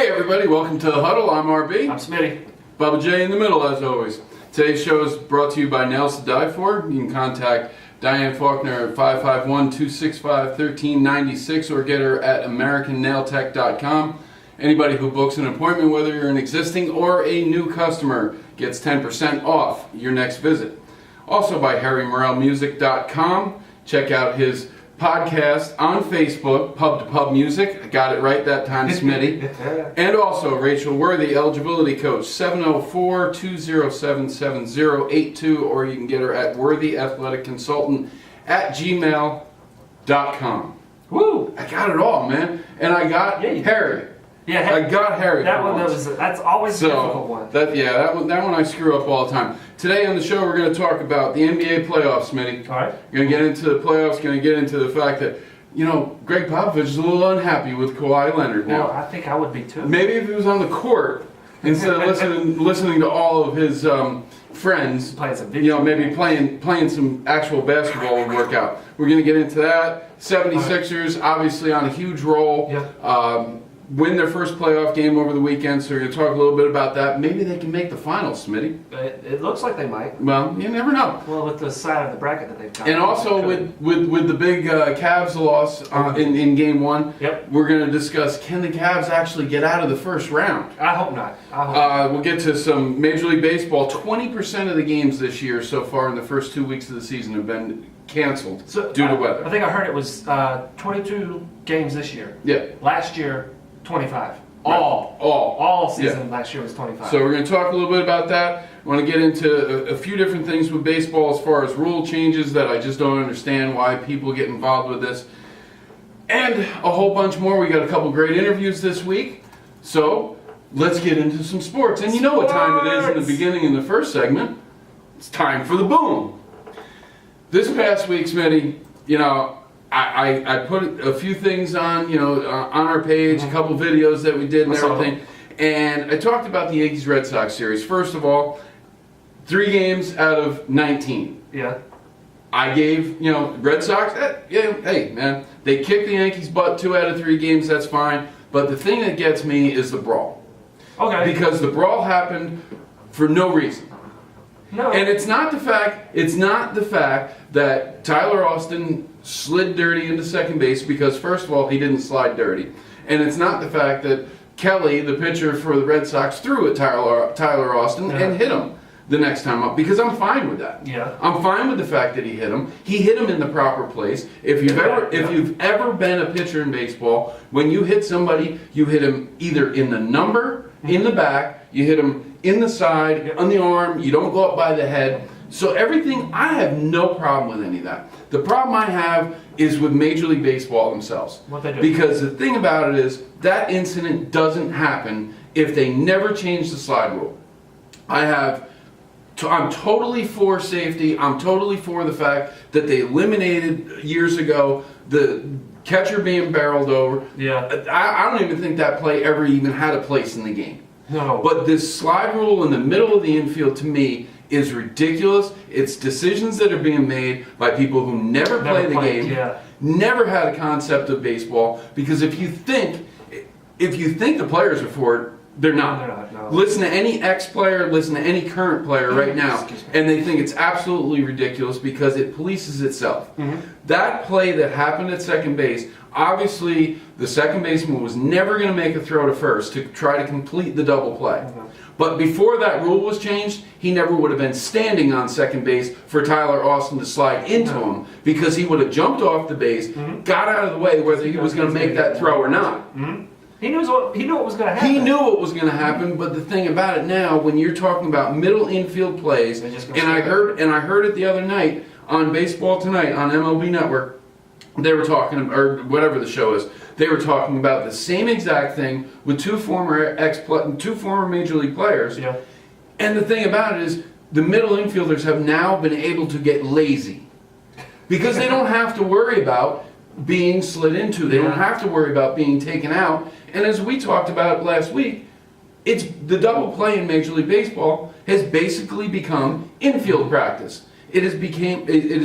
Hey everybody, welcome to the Huddle. I'm RB. I'm Smitty. Bubba J in the middle as always. Today's show is brought to you by Nails to Die For. You can contact Diane Faulkner at 551-265-1396 or get her at AmericanNailTech.com. Anybody who books an appointment, whether you're an existing or a new customer, gets 10% off your next visit. Also by HarryMorrellMusic.com. Check out his podcast on Facebook, Pub to Pub Music. I got it right that time, Smitty. And also Rachel Worthy, eligibility coach, 704-207-7082, or you can get her at worthyathleticconsultant@gmail.com. Woo! I got it all, man. And I got Harry. Yeah, I got Harry. That one, that's always a difficult one. That one I screw up all the time. Today on the show, we're going to talk about the NBA playoffs, Smitty. All right. We're going to get into the playoffs, going to get into the fact that, Greg Popovich is a little unhappy with Kawhi Leonard now. Well, I think I would be too. Maybe if he was on the court, instead of listening to all of his friends, maybe playing some actual basketball would work out. We're going to get into that. 76ers, obviously on a huge roll. Yeah. Win their first playoff game over the weekend, so we're going to talk a little bit about that. Maybe they can make the finals, Smitty. It looks like they might. Well, you never know. Well, with the side of the bracket that they've got. And also with the big Cavs loss in Game 1, Yep. We're going to discuss, can the Cavs actually get out of the first round? I hope not. We'll get to some Major League Baseball. 20% of the games this year so far in the first 2 weeks of the season have been canceled due to weather. I think I heard it was 22 games this year. Yeah. Last year, 25. Right. All season last year was 25. So we're going to talk a little bit about that. I want to get into a few different things with baseball as far as rule changes that I just don't understand why people get involved with this. And a whole bunch more. We got a couple great interviews this week. So let's get into some sports. And you know what time it is in the beginning in the first segment. It's time for the boom. This past week, Smitty, I put a few things on, on our page, a couple videos that we did and everything. And I talked about the Yankees-Red Sox series. First of all, 3 games out of 19. Yeah. I gave, Red Sox, hey, man, they kicked the Yankees' butt 2 out of 3 games, that's fine. But the thing that gets me is the brawl. Okay. Because the brawl happened for no reason. No. And it's not the fact that Tyler Austin slid dirty into second base, because first of all, he didn't slide dirty. And it's not the fact that Kelly, the pitcher for the Red Sox, threw at Tyler Austin and hit him the next time up, because I'm fine with that. Yeah. I'm fine with the fact that he hit him. He hit him in the proper place. If you've ever been a pitcher in baseball, when you hit somebody, you hit him either in the number, in the back, you hit him in the side, on the arm, you don't go up by the head. So everything, I have no problem with any of that. The problem I have is with Major League Baseball themselves. What they do. Because the thing about it is, that incident doesn't happen if they never change the slide rule. I'm totally for safety. I'm totally for the fact that they eliminated years ago the catcher being barreled over. Yeah. I don't even think that play ever even had a place in the game. No. But this slide rule in the middle of the infield, to me, is ridiculous. It's decisions that are being made by people who never play the game, never had a concept of baseball. Because if you think the players are for it, they're not. They're not, no. Listen to any ex-player, listen to any current player right now, and they think it's absolutely ridiculous because it polices itself. Mm-hmm. That play that happened at second base, obviously the second baseman was never going to make a throw to first to try to complete the double play. Mm-hmm. But before that rule was changed, he never would have been standing on second base for Tyler Austin to slide into him, because he would have jumped off the base, got out of the way whether he was going to make that throw or not. Mm-hmm. He knew what was going to happen. He knew what was going to happen, but the thing about it now, when you're talking about middle infield plays, and I heard it the other night on Baseball Tonight on MLB Network, they were talking, or whatever the show is, they were talking about the same exact thing with two former Major League players. Yeah. And the thing about it is, the middle infielders have now been able to get lazy, because they don't have to worry about being slid into. They don't have to worry about being taken out. And as we talked about last week, it's the double play in Major League Baseball has basically become infield practice. It has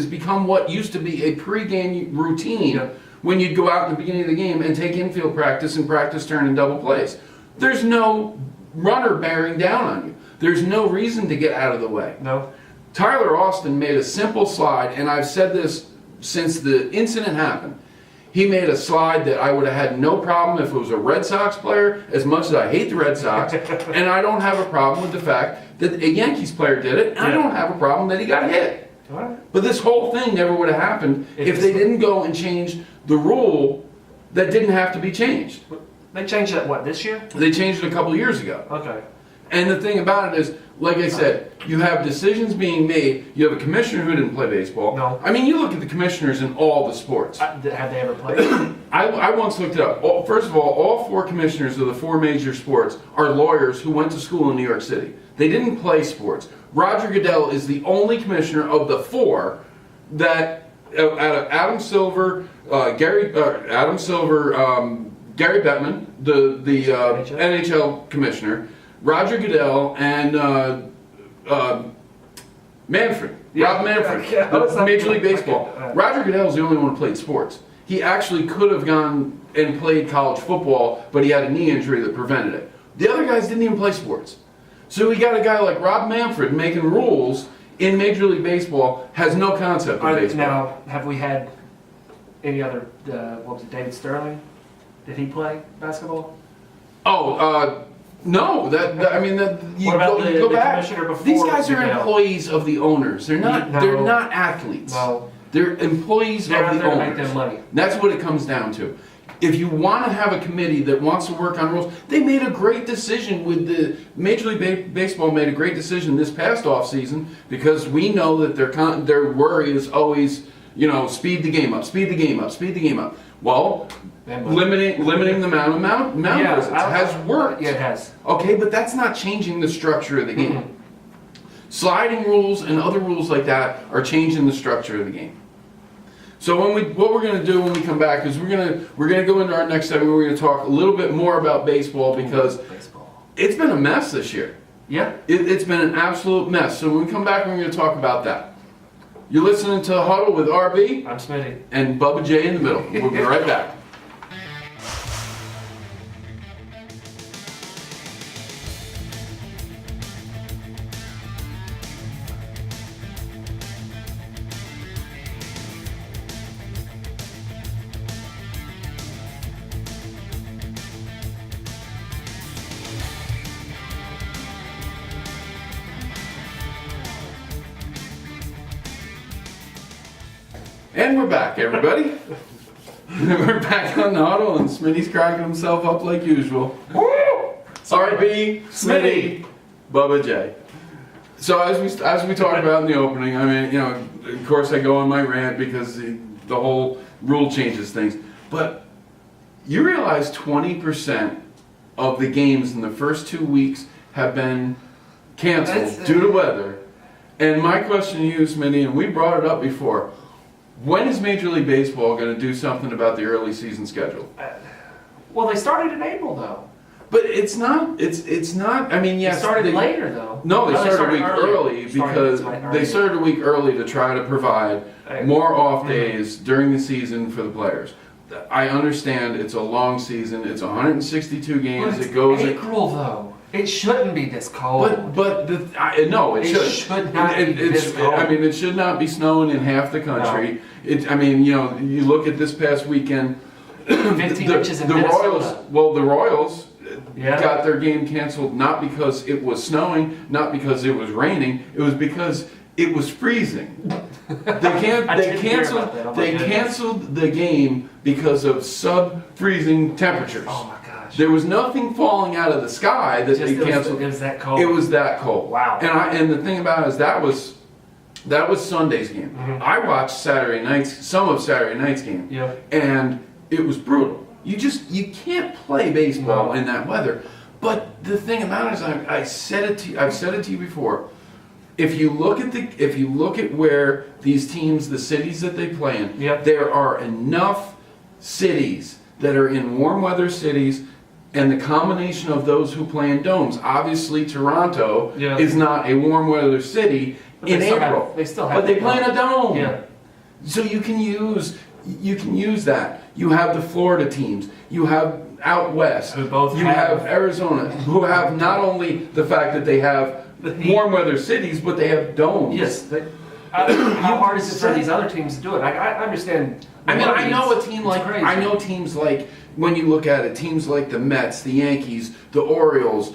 become what used to be a pregame routine when you'd go out in the beginning of the game and take infield practice and practice turning double plays. there's no runner bearing down on you. There's no reason to get out of the way. No. Tyler Austin made a simple slide, and I've said this since the incident happened. He made a slide that I would have had no problem if it was a Red Sox player, as much as I hate the Red Sox, and I don't have a problem with the fact that a Yankees player did it, and I don't have a problem that he got hit. Right. But this whole thing never would have happened if they didn't go and change the rule that didn't have to be changed. They changed that, what, this year? They changed it a couple of years ago. Okay. And the thing about it is, like I said, you have decisions being made. You have a commissioner who didn't play baseball. No. I mean, you look at the commissioners in all the sports. Have they ever played? I once looked it up. First of all 4 commissioners of the 4 major sports are lawyers who went to school in New York City. They didn't play sports. Roger Goodell is the only commissioner of the 4 that, out of Adam Silver, Gary Bettman, the NHL commissioner, Roger Goodell, and Manfred, Rob Manfred, Major League Baseball. Roger Goodell is the only one who played sports. He actually could have gone and played college football, but he had a knee injury that prevented it. The other guys didn't even play sports. So we got a guy like Rob Manfred making rules in Major League Baseball, has no concept of baseball. Now, have we had any other, what was it, David Sterling? Did he play basketball? Oh, no. What about the commissioner before? These guys are Goodell? Employees of the owners. They're not. No. They're not athletes. No. They're employees They're of out the there to owners. make them money. That's what it comes down to. If you want to have a committee that wants to work on rules, they made a great decision with the Major League Baseball made a great decision this past offseason because we know that their worry is always, speed the game up, speed the game up, speed the game up. Well, limiting the amount of visits has worked. Yeah, it has. Okay, but that's not changing the structure of the game. Sliding rules and other rules like that are changing the structure of the game. So what we're going to do when we come back is we're going to go into our next segment. We're going to talk a little bit more about baseball because it's been a mess this year. Yeah. It's been an absolute mess. So when we come back, we're going to talk about that. You're listening to Huddle with RB. I'm Smitty. And Bubba J in the middle. We'll be right back. And we're back, everybody. We're back on the Huddle, and Smitty's cracking himself up like usual. RB, Smitty, Bubba J. So as we talked about in the opening, I mean, of course I go on my rant because the whole rule changes things. But you realize 20% of the games in the first 2 weeks have been canceled due to weather. And my question to you, Smitty, and we brought it up before. When is Major League Baseball going to do something about the early season schedule? Well, they started in April, though. But it's not. It's not. I mean, yes. They started later, though. No, they started a week early because they started a week early to try to provide more off days during the season for the players. I understand it's a long season. It's 162 games. But it's it goes. April, though. It shouldn't be this cold. No, it should. Should not be this cold. I mean, it should not be snowing in half the country. No. You look at this past weekend. 15 inches in Minnesota. The Royals Yeah. got their game canceled not because it was snowing, not because it was raining. It was because it was freezing. They canceled the game because of sub-freezing temperatures. Oh my gosh. There was nothing falling out of the sky that they canceled. It was that cold. It was that cold. Wow. And the thing about it is that was Sunday's game. Mhm. I watched some of Saturday night's game. Yeah. And it was brutal. You can't play baseball in that weather. But the thing about it is, I've said it to you before. If you look at where these teams, the cities that they play in, Yep. there are enough cities that are in warm weather cities, and the combination of those who play in domes. Obviously, Toronto is not a warm weather city in April, but they play in a dome. Yeah. So you can use that. You have the Florida teams. You have out west. Who both you have- have Arizona, who have not only the fact that they have warm weather cities, but they have domes. Yes. How hard is it for these other teams to do it? I understand. I mean, I know a It's team like crazy. I know teams like when you look at it, teams like the Mets, the Yankees, the Orioles,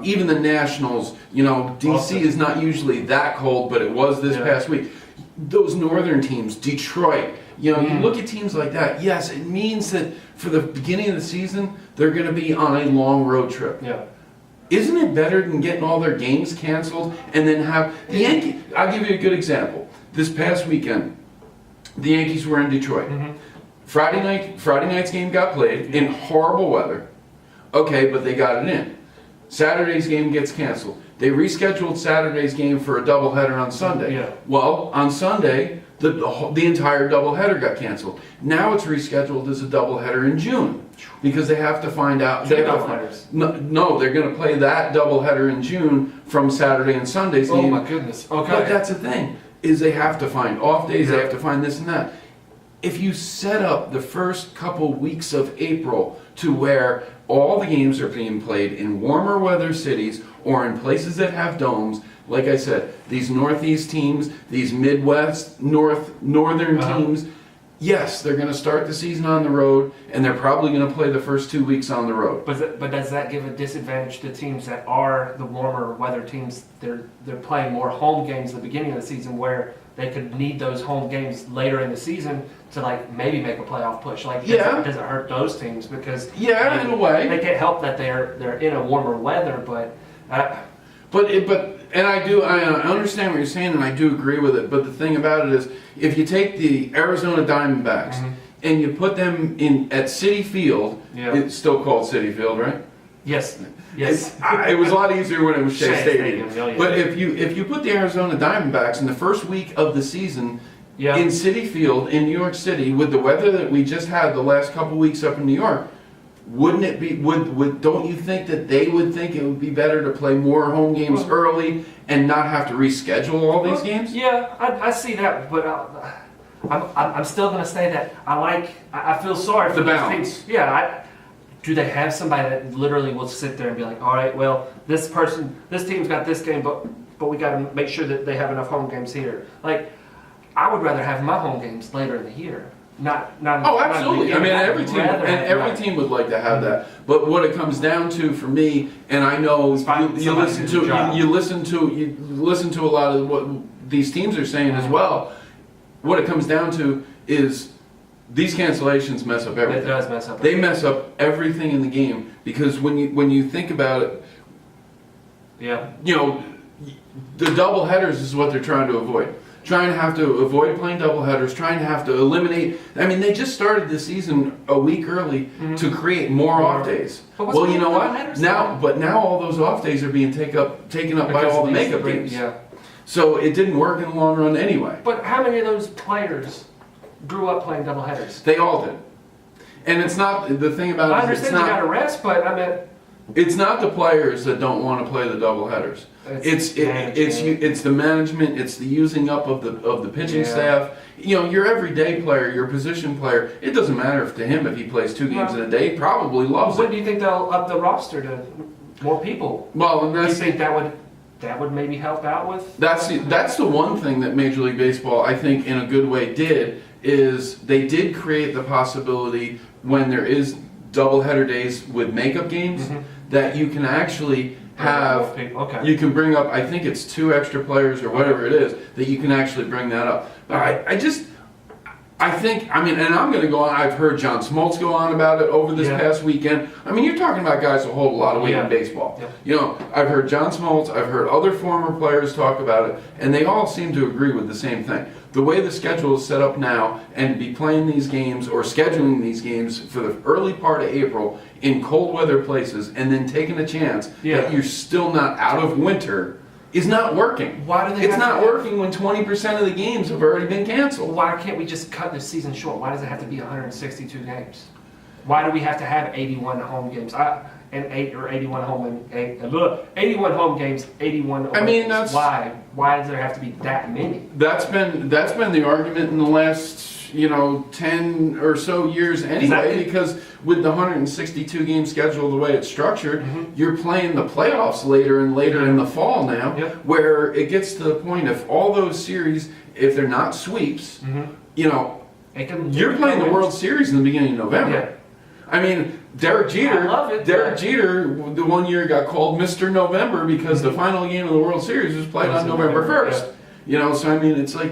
even the Nationals. You know, DC is not usually that cold, but it was this past week. Those northern teams, Detroit. You know, you look at teams like that. Yes, it means that for the beginning of the season, they're going to be on a long road trip. Yeah. Isn't it better than getting all their games canceled and then have the Yankees? I'll give you a good example. This past weekend, the Yankees were in Detroit. Friday night's game got played in horrible weather. Okay, but they got it in. Saturday's game gets canceled. They rescheduled Saturday's game for a doubleheader on Sunday. Yeah. Well, on Sunday, the entire doubleheader got canceled. Now it's rescheduled as a doubleheader in June because they have to find out. Two doubleheaders. No, they're going to play that doubleheader in June from Saturday and Sunday's game. Oh my goodness. Okay. But that's the thing, is they have to find off days, they Yeah. have to find this and that. If you set up the first couple weeks of April to where all the games are being played in warmer weather cities or in places that have domes, like I said, these Northeast teams, these Midwest, Northern teams, yes, they're going to start the season on the road, and they're probably going to play the first 2 weeks on the road. But does that give a disadvantage to teams that are the warmer weather teams? They're playing more home games at the beginning of the season where they could need those home games later in the season to like maybe make a playoff push. Like does it hurt those teams because Yeah, in a way. they can't help that they're in a warmer weather, but And I understand what you're saying, and I do agree with it. But the thing about it is, if you take the Arizona Diamondbacks and you put them in at Citi Field, it's still called Citi Field, right? yes. It was a lot easier when it was Shea Shea Stadium. Stadium, yeah. But if you put the Arizona Diamondbacks in the first week of the season Yeah. in Citi Field in New York City with the weather that we just had the last couple weeks up in New York, wouldn't it be? Don't you think that they would think it would be better to play more home games early and not have to reschedule all these games? Yeah, I see that, but I'm still going to say that I feel sorry for The these balance. teams. Yeah, do they have somebody that literally will sit there and be like, all right, well, this team's got this game, but we got to make sure that they have enough home games here. Like, I would rather have my home games later in the year. Not Oh, absolutely. I mean, every team would like to have that. But what it comes down to for me, and I know you listen to a lot of what these teams are saying as well. What it comes down to is these cancellations mess up everything. It does mess up. They mess up everything in the game because when you think about it, you know, the double headers is what they're trying to avoid. Trying to have to avoid playing doubleheaders, trying to have to eliminate. I mean, they just started the season a week early to create more off days. Well, you know what? Now all those off days are being taken up by all the makeup games. Yeah. So it didn't work in the long run anyway. But how many of those players grew up playing doubleheaders? They all did. And it's not the thing about it. I understand they got a rest, but I mean, it's not the players that don't want to play the doubleheaders. It's the management. It's the using up of the pitching staff. You know, your everyday player, your position player. It doesn't matter to him if he plays 2 games in a day. He probably loves when it. do you think they'll up the roster to more people? Well, and Do you that's think that would maybe help out with? that's the one thing that Major League Baseball, I think, in a good way did is they did create the possibility when there is doubleheader days with makeup games that you can actually have you can bring up, I think it's 2 extra players or whatever it is, that you can actually bring that up. But I think, I mean, and I'm going to go on, I've heard John Smoltz go on about it over this past weekend. I mean, you're talking about guys who hold a lot of weight in baseball. Yeah. You know, I've heard John Smoltz, I've heard other former players talk about it, and they all seem to agree with the same thing. The way the schedule is set up now, and be playing these games or scheduling these games for the early part of April in cold weather places, and then taking a chance that you're still not out of winter, is not working. Why do they? It's not working when 20% of the games have already been canceled. Why can't we just cut the season short? Why does it have to be 162 games? Why do we have to have 81 home games? And 81 home 81 home games, 81. I mean, that's why. Why does there have to be that many? That's been the argument in the last 10 or so years anyway, Exactly. because with the 162 game schedule, the way it's structured, you're playing the playoffs later and later in the fall now, Yep. where it gets to the point if all those series, if they're not sweeps, you're playing the World Series in the beginning of November. Yeah. I mean, Derek Jeter. I love it, Derek but- Jeter, the one year got called Mr. November because the final game of the World Series was played on November 1st. So I mean, it's like,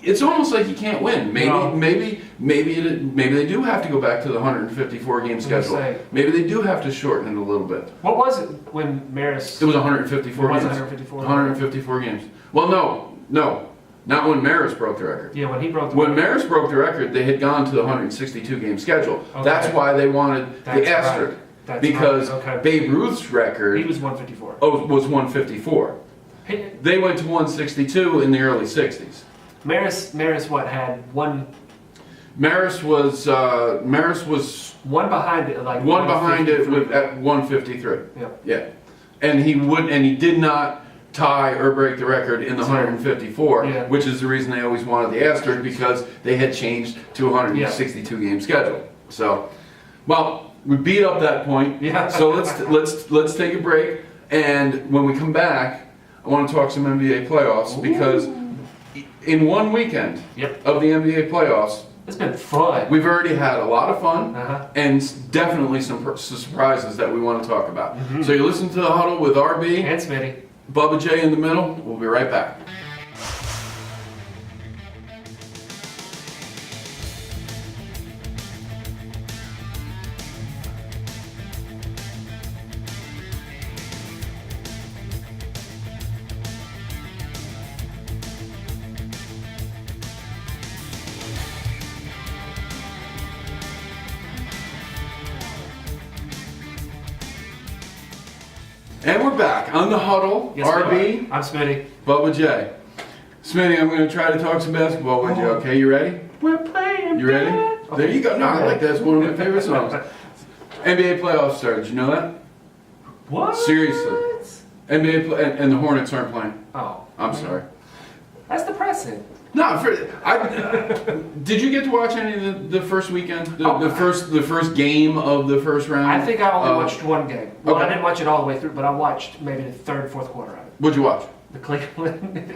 it's almost like you can't win. Maybe they do have to go back to the 154 game schedule. Maybe they do have to shorten it a little bit. What was it when Maris? It was 154 Was it games. 154? 154 games. Well, no. Not when Maris broke the record. Yeah, when he broke the When Maris broke the record, they had gone to the 162 game schedule. Okay. That's why they wanted That's the asterisk. right. That's Because right. Okay. Babe Ruth's record He was 154. was 154. They went to 162 in the early 60s. Maris what had one Maris was one behind it, like one behind it 153. at 153. Yeah. Yeah, and he did not tie or break the record in the 154, Yeah. which is the reason they always wanted the asterisk, because they had changed to a 162 game schedule. So, well, we beat up that point. Yeah. So let's take a break, and when we come back, I want to talk some NBA playoffs because in one weekend Yep. of the NBA playoffs, It's been fun. we've already had a lot of fun Uh-huh. definitely some surprises that we want to talk about. So you listen to the Huddle with RB, And Smitty. Bubba J in the middle. We'll be right back. And we're back on the Huddle. Yes, we RB, are. I'm Smitty. Bubba J. Smitty, I'm going to try to talk some basketball with you. Okay, you ready? We're playing. You ready? bad. There you go. No, I like that. It's one of my favorite songs. NBA playoffs started. You know that? What? Seriously. And the Hornets aren't playing. Oh. I'm sorry. That's depressing. No, did you get to watch any of the first weekend? The first game of the first round? I think I only watched one game. Well, okay. I didn't watch it all the way through, but I watched maybe the third, fourth quarter of it. What'd you watch? The Cleveland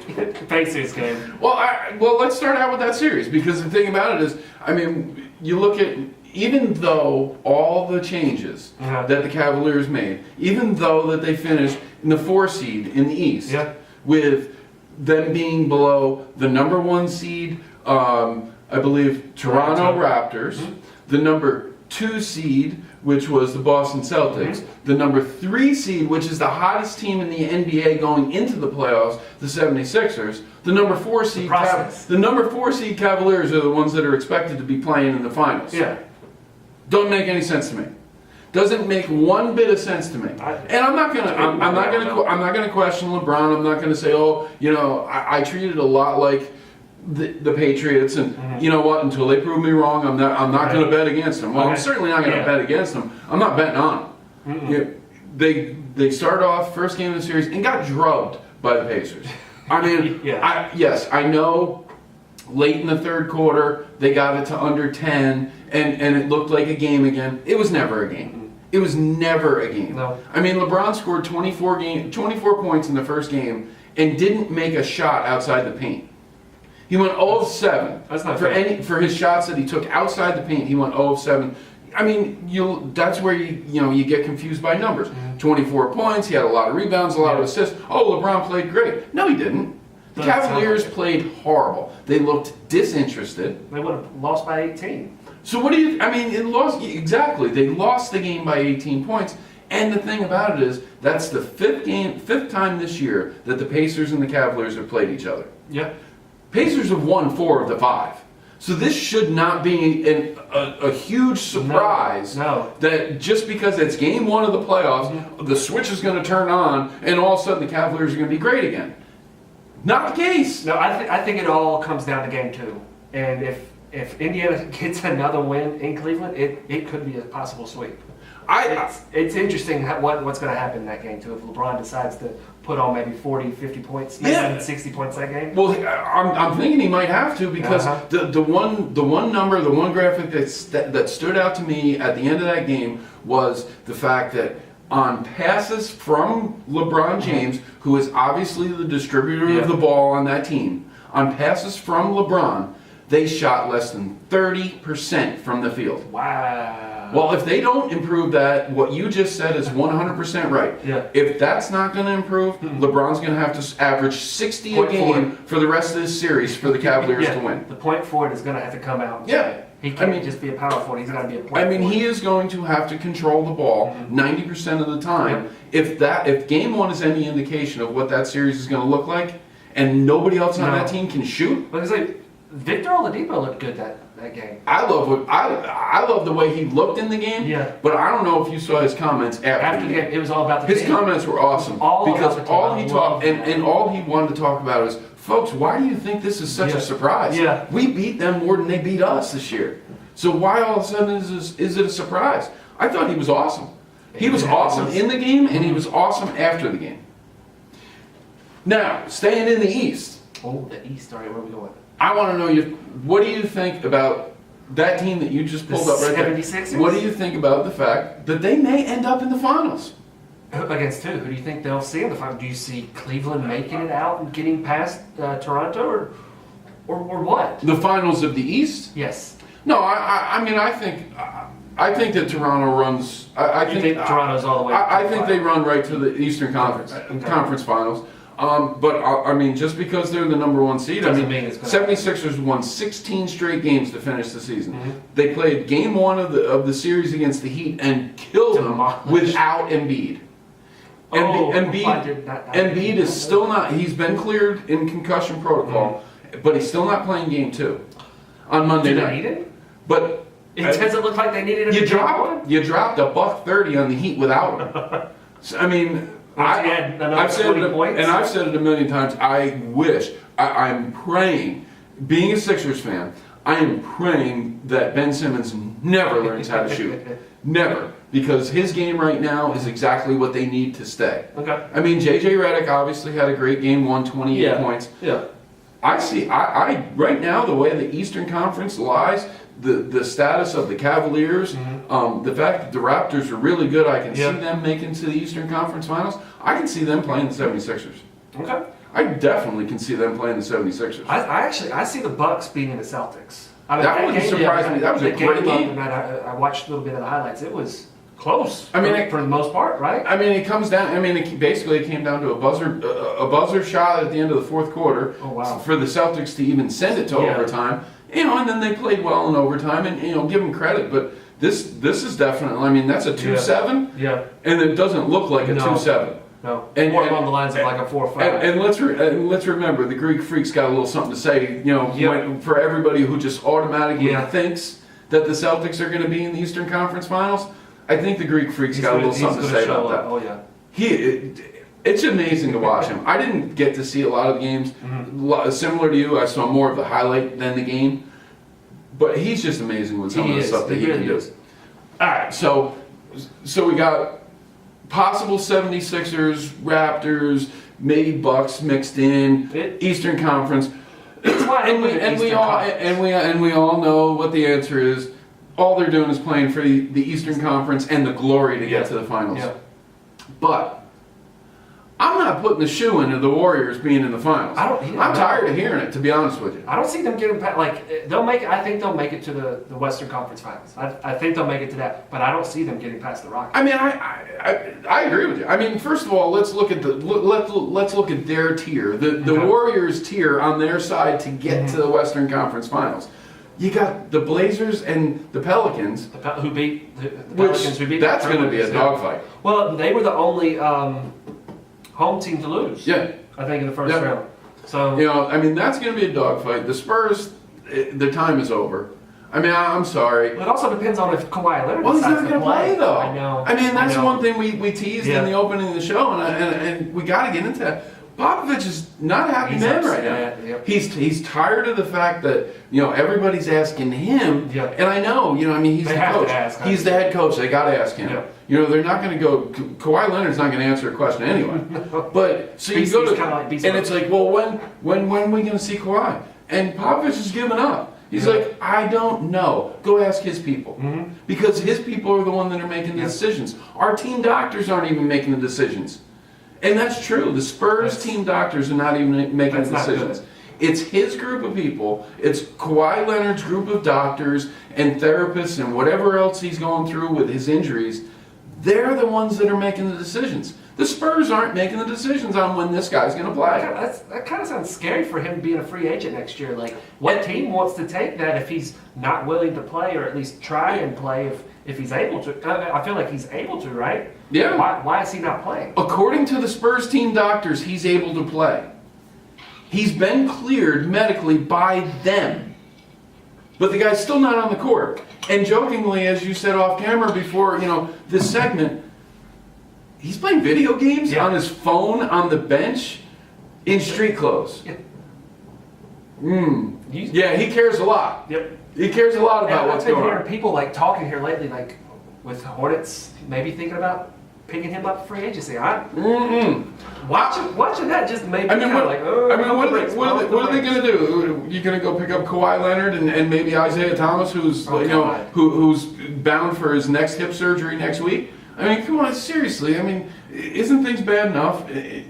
Pacers game. Well, let's start out with that series, because the thing about it is, I mean, you look at, even though all the changes that the Cavaliers made, even though that they finished in the 4 seed in the East, with them being below the number 1 seed, I believe Toronto Raptors, the number 2 seed, which was the Boston Celtics, the number 3 seed, which is the hottest team in the NBA going into the playoffs, the 76ers, the number 4 seed, the number 4 seed Cavaliers are the ones that are expected to be playing in the finals. Yeah. Don't make any sense to me. Doesn't make one bit of sense to me. And I'm not gonna question LeBron. I'm not gonna say, I treated it a lot like the Patriots, and you know what? Until they prove me wrong, I'm not gonna bet against them. Well, I'm certainly not gonna bet against them. I'm not betting on them. They started off first game of the series and got drubbed by the Pacers. I mean, yes, I know. Late in the third quarter, they got it to under 10, and it looked like a game again. It was never a game. It was never a game. No. I mean, LeBron scored 24 points in the first game and didn't make a shot outside the paint. He went 0 of 7. That's not for his shots that he took outside the paint. He went 0 of 7. I mean, that's where you get confused by numbers. 24 points. He had a lot of rebounds, a lot of assists. Oh, LeBron played great. No, he didn't. The Cavaliers played horrible. They looked disinterested. They would have lost by 18. So what do you? I mean, exactly. They lost the game by 18 points. And the thing about it is, that's the fifth time this year that the Pacers and the Cavaliers have played each other. Yeah. Pacers have won 4 of the 5. So this should not be a huge surprise. No. That just because it's game 1 of the playoffs, the switch is going to turn on, and all of a sudden the Cavaliers are going to be great again. Not the case. No, I think it all comes down to game 2. And if Indiana gets another win in Cleveland, it could be a possible sweep. It's interesting what's going to happen in that game too if LeBron decides to put on maybe 40, 50 points, maybe 60 points that game. Well, I'm thinking he might have to because the one number, the one graphic that stood out to me at the end of that game was the fact that on passes from LeBron James, who is obviously the distributor of the ball on that team, on passes from LeBron, they shot less than 30% from the field. Wow. Well, if they don't improve that, what you just said is 100% right. Yeah. If that's not going to improve, LeBron's going to have to average 60 Point a game for the rest of this series for the Cavaliers to win. The point forward is going to have to come out. Yeah. He can't just be a power forward. He's got to be a point forward. He is going to have to control the ball 90% of the time. If game one is any indication of what that series is going to look like, and nobody else on that team can shoot, but it's like Victor Oladipo looked good that game. I love the way he looked in the game. Yeah. But I don't know if you saw his comments after the game. It was all about the His team. comments were awesome because all he talked and all he wanted to talk about is, folks, why do you think this is such a surprise? Yeah. We beat them more than they beat us this year. So why all of a sudden is it a surprise? I thought he was awesome. He was awesome in the game, and he was awesome after the game. Now, staying in the East. Oh, the East. All right, where are we going? I want to know what do you think about that team that you just pulled up right there? 76ers? What do you think about the fact that they may end up in the finals? Against who? Who do you think they'll see in the final? Do you see Cleveland making it out and getting past Toronto, or what? The finals of the East? Yes. No, I think that Toronto runs. I think Toronto's all the way. I think they run right to the Eastern Conference Finals. But just because they're the number one seed, Doesn't mean it's gonna 76ers won 16 straight games to finish the season. They played game one of the series against the Heat and killed them without Embiid. Embiid is still not. He's been cleared in concussion protocol, but he's still not playing game two on Monday night. Need it? But it doesn't look like they needed him. You dropped $130 on the Heat without him. So, I've said it a million times. I'm praying, being a Sixers fan, I am praying that Ben Simmons never learns how to shoot. Never. Because his game right now is exactly what they need to stay. Okay. J.J. Redick obviously had a great game, won 28 points. Yeah. I right now, the way the Eastern Conference lies, the status of the Cavaliers, the fact that the Raptors are really good, I can see them making to the Eastern Conference Finals. I can see them playing the 76ers. Okay. I definitely can see them playing the 76ers. I see the Bucks beating the Celtics. That wouldn't surprise me. That was a great game. I watched a little bit of the highlights. It was close. For the most part, right? It comes down. It came down to a buzzer shot at the end of the fourth quarter. Oh, wow. For the Celtics to even send it to overtime. And then they played well in overtime, and give them credit. But this is definitely. That's a 2-7. Yeah. And it doesn't look like a 2-7. No. And more along the lines of like a 4-5. And let's remember, the Greek Freak's got a little something to say. For everybody who just automatically thinks that the Celtics are going to be in the Eastern Conference Finals, I think the Greek Freak's got a little something to say about that. Oh yeah. It's amazing to watch him. I didn't get to see a lot of the games. Similar to you, I saw more of the highlight than the game. But he's just amazing with some of the stuff that he can do. All right, so we got possible 76ers, Raptors, maybe Bucks mixed in, Eastern Conference. And we all know what the answer is. All they're doing is playing for the Eastern Conference and the glory to get to the finals. Yeah. But I'm not putting the shoe into the Warriors being in the finals. I'm tired of hearing it, to be honest with you. I don't see them getting past. They'll make it. I think they'll make it to the Western Conference Finals. I think they'll make it to that, but I don't see them getting past the Rockets. I agree with you. First of all, let's look at their tier, the Warriors tier on their side to get to the Western Conference Finals. You got the Blazers and the Pelicans, who beat the Pelicans. That's going to be a dogfight. Well, they were the only home team to lose. Yeah, I think in the first round. So that's going to be a dogfight. The Spurs, their time is over. I'm sorry. It also depends on if Kawhi Leonard he's decides not going to play, though. I know. That's one thing we teased in the opening of the show, and we got to get into that. Popovich is not a happy He's man upset, right now. yep. He's tired of the fact that everybody's asking him, Yep. and I know I mean he's They the have to coach. ask, He's the head coach. They got to ask him. Yep. They're not going to go. Kawhi Leonard's not going to answer a question anyway. But so you He's go to kinda like Beast and Mode. it's like, well, when are we going to see Kawhi? And Popovich has given up. He's Yeah. like, I don't know. Go ask his people. Mhm. Because his people are the one that are making the Yeah. decisions. Our team doctors aren't even making the decisions. And that's true. The Spurs team doctors are not even making the That's not decisions. good. It's his group of people. It's Kawhi Leonard's group of doctors and therapists and whatever else he's going through with his injuries. They're the ones that are making the decisions. The Spurs aren't making the decisions on when this guy's going to play. That kind of sounds scary for him being a free agent next year. Like, what team wants to take that if he's not willing to play, or at least try and play if he's able to? I feel like he's able to, right? Yeah. Why is he not playing? According to the Spurs team doctors, he's able to play. He's been cleared medically by them. But the guy's still not on the court. And jokingly, as you said off camera before, this segment, he's playing video games Yeah. on his phone on the bench in street clothes. Yeah, he cares a lot. Yep. He cares a lot about And what's I've been going hearing on. people like talking here lately, like with Hornets, maybe thinking about picking him up for free agency. Watching that just made me I mean, kind of like, oh. what are they going to do? You're going to go pick up Kawhi Leonard and maybe Isaiah Thomas, who's God. who's bound for his next hip surgery next week? I mean, come on, seriously. I mean, isn't things bad enough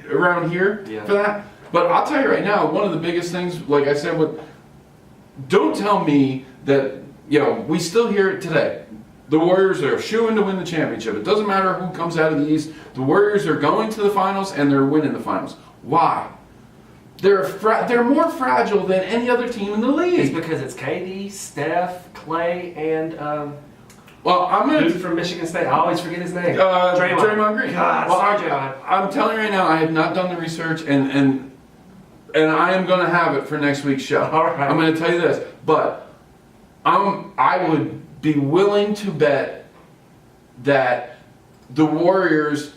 around here for that? But I'll tell you right now, one of the biggest things, like I said, don't tell me that we still hear it today. The Warriors are shooing to win the championship. It doesn't matter who comes out of the East. The Warriors are going to the finals and they're winning the finals. Why? They're more fragile than any other team in the It's league. because it's KD, Steph, Clay, and Well, I'm dude gonna from Michigan State. I always forget his name. Draymond Green. God, Well, sorry, Draymond. I'm telling you right now, I have not done the research, and I am going to have it for next week's show. All right. I'm going to tell you this, but I would be willing to bet that the Warriors'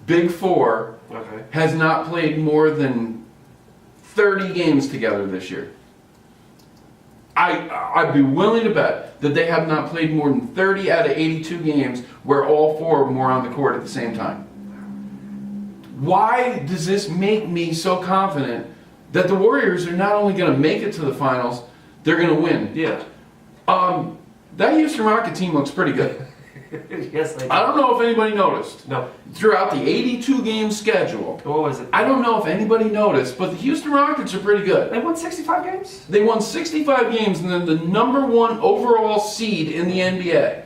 Big Four Okay. has not played more than 30 games together this year. I'd be willing to bet that they have not played more than 30 out of 82 games where all four of them were on the court at the same time. Why does this make me so confident that the Warriors are not only going to make it to the finals, they're going to win? Yeah. That Houston Rocket team looks pretty good. Yes, they do. I don't know if anybody noticed. No. Throughout the 82-game schedule, What was it? I don't know if anybody noticed, but the Houston Rockets are pretty good. They won 65 games? They won 65 games and they're the #1 overall seed in the NBA.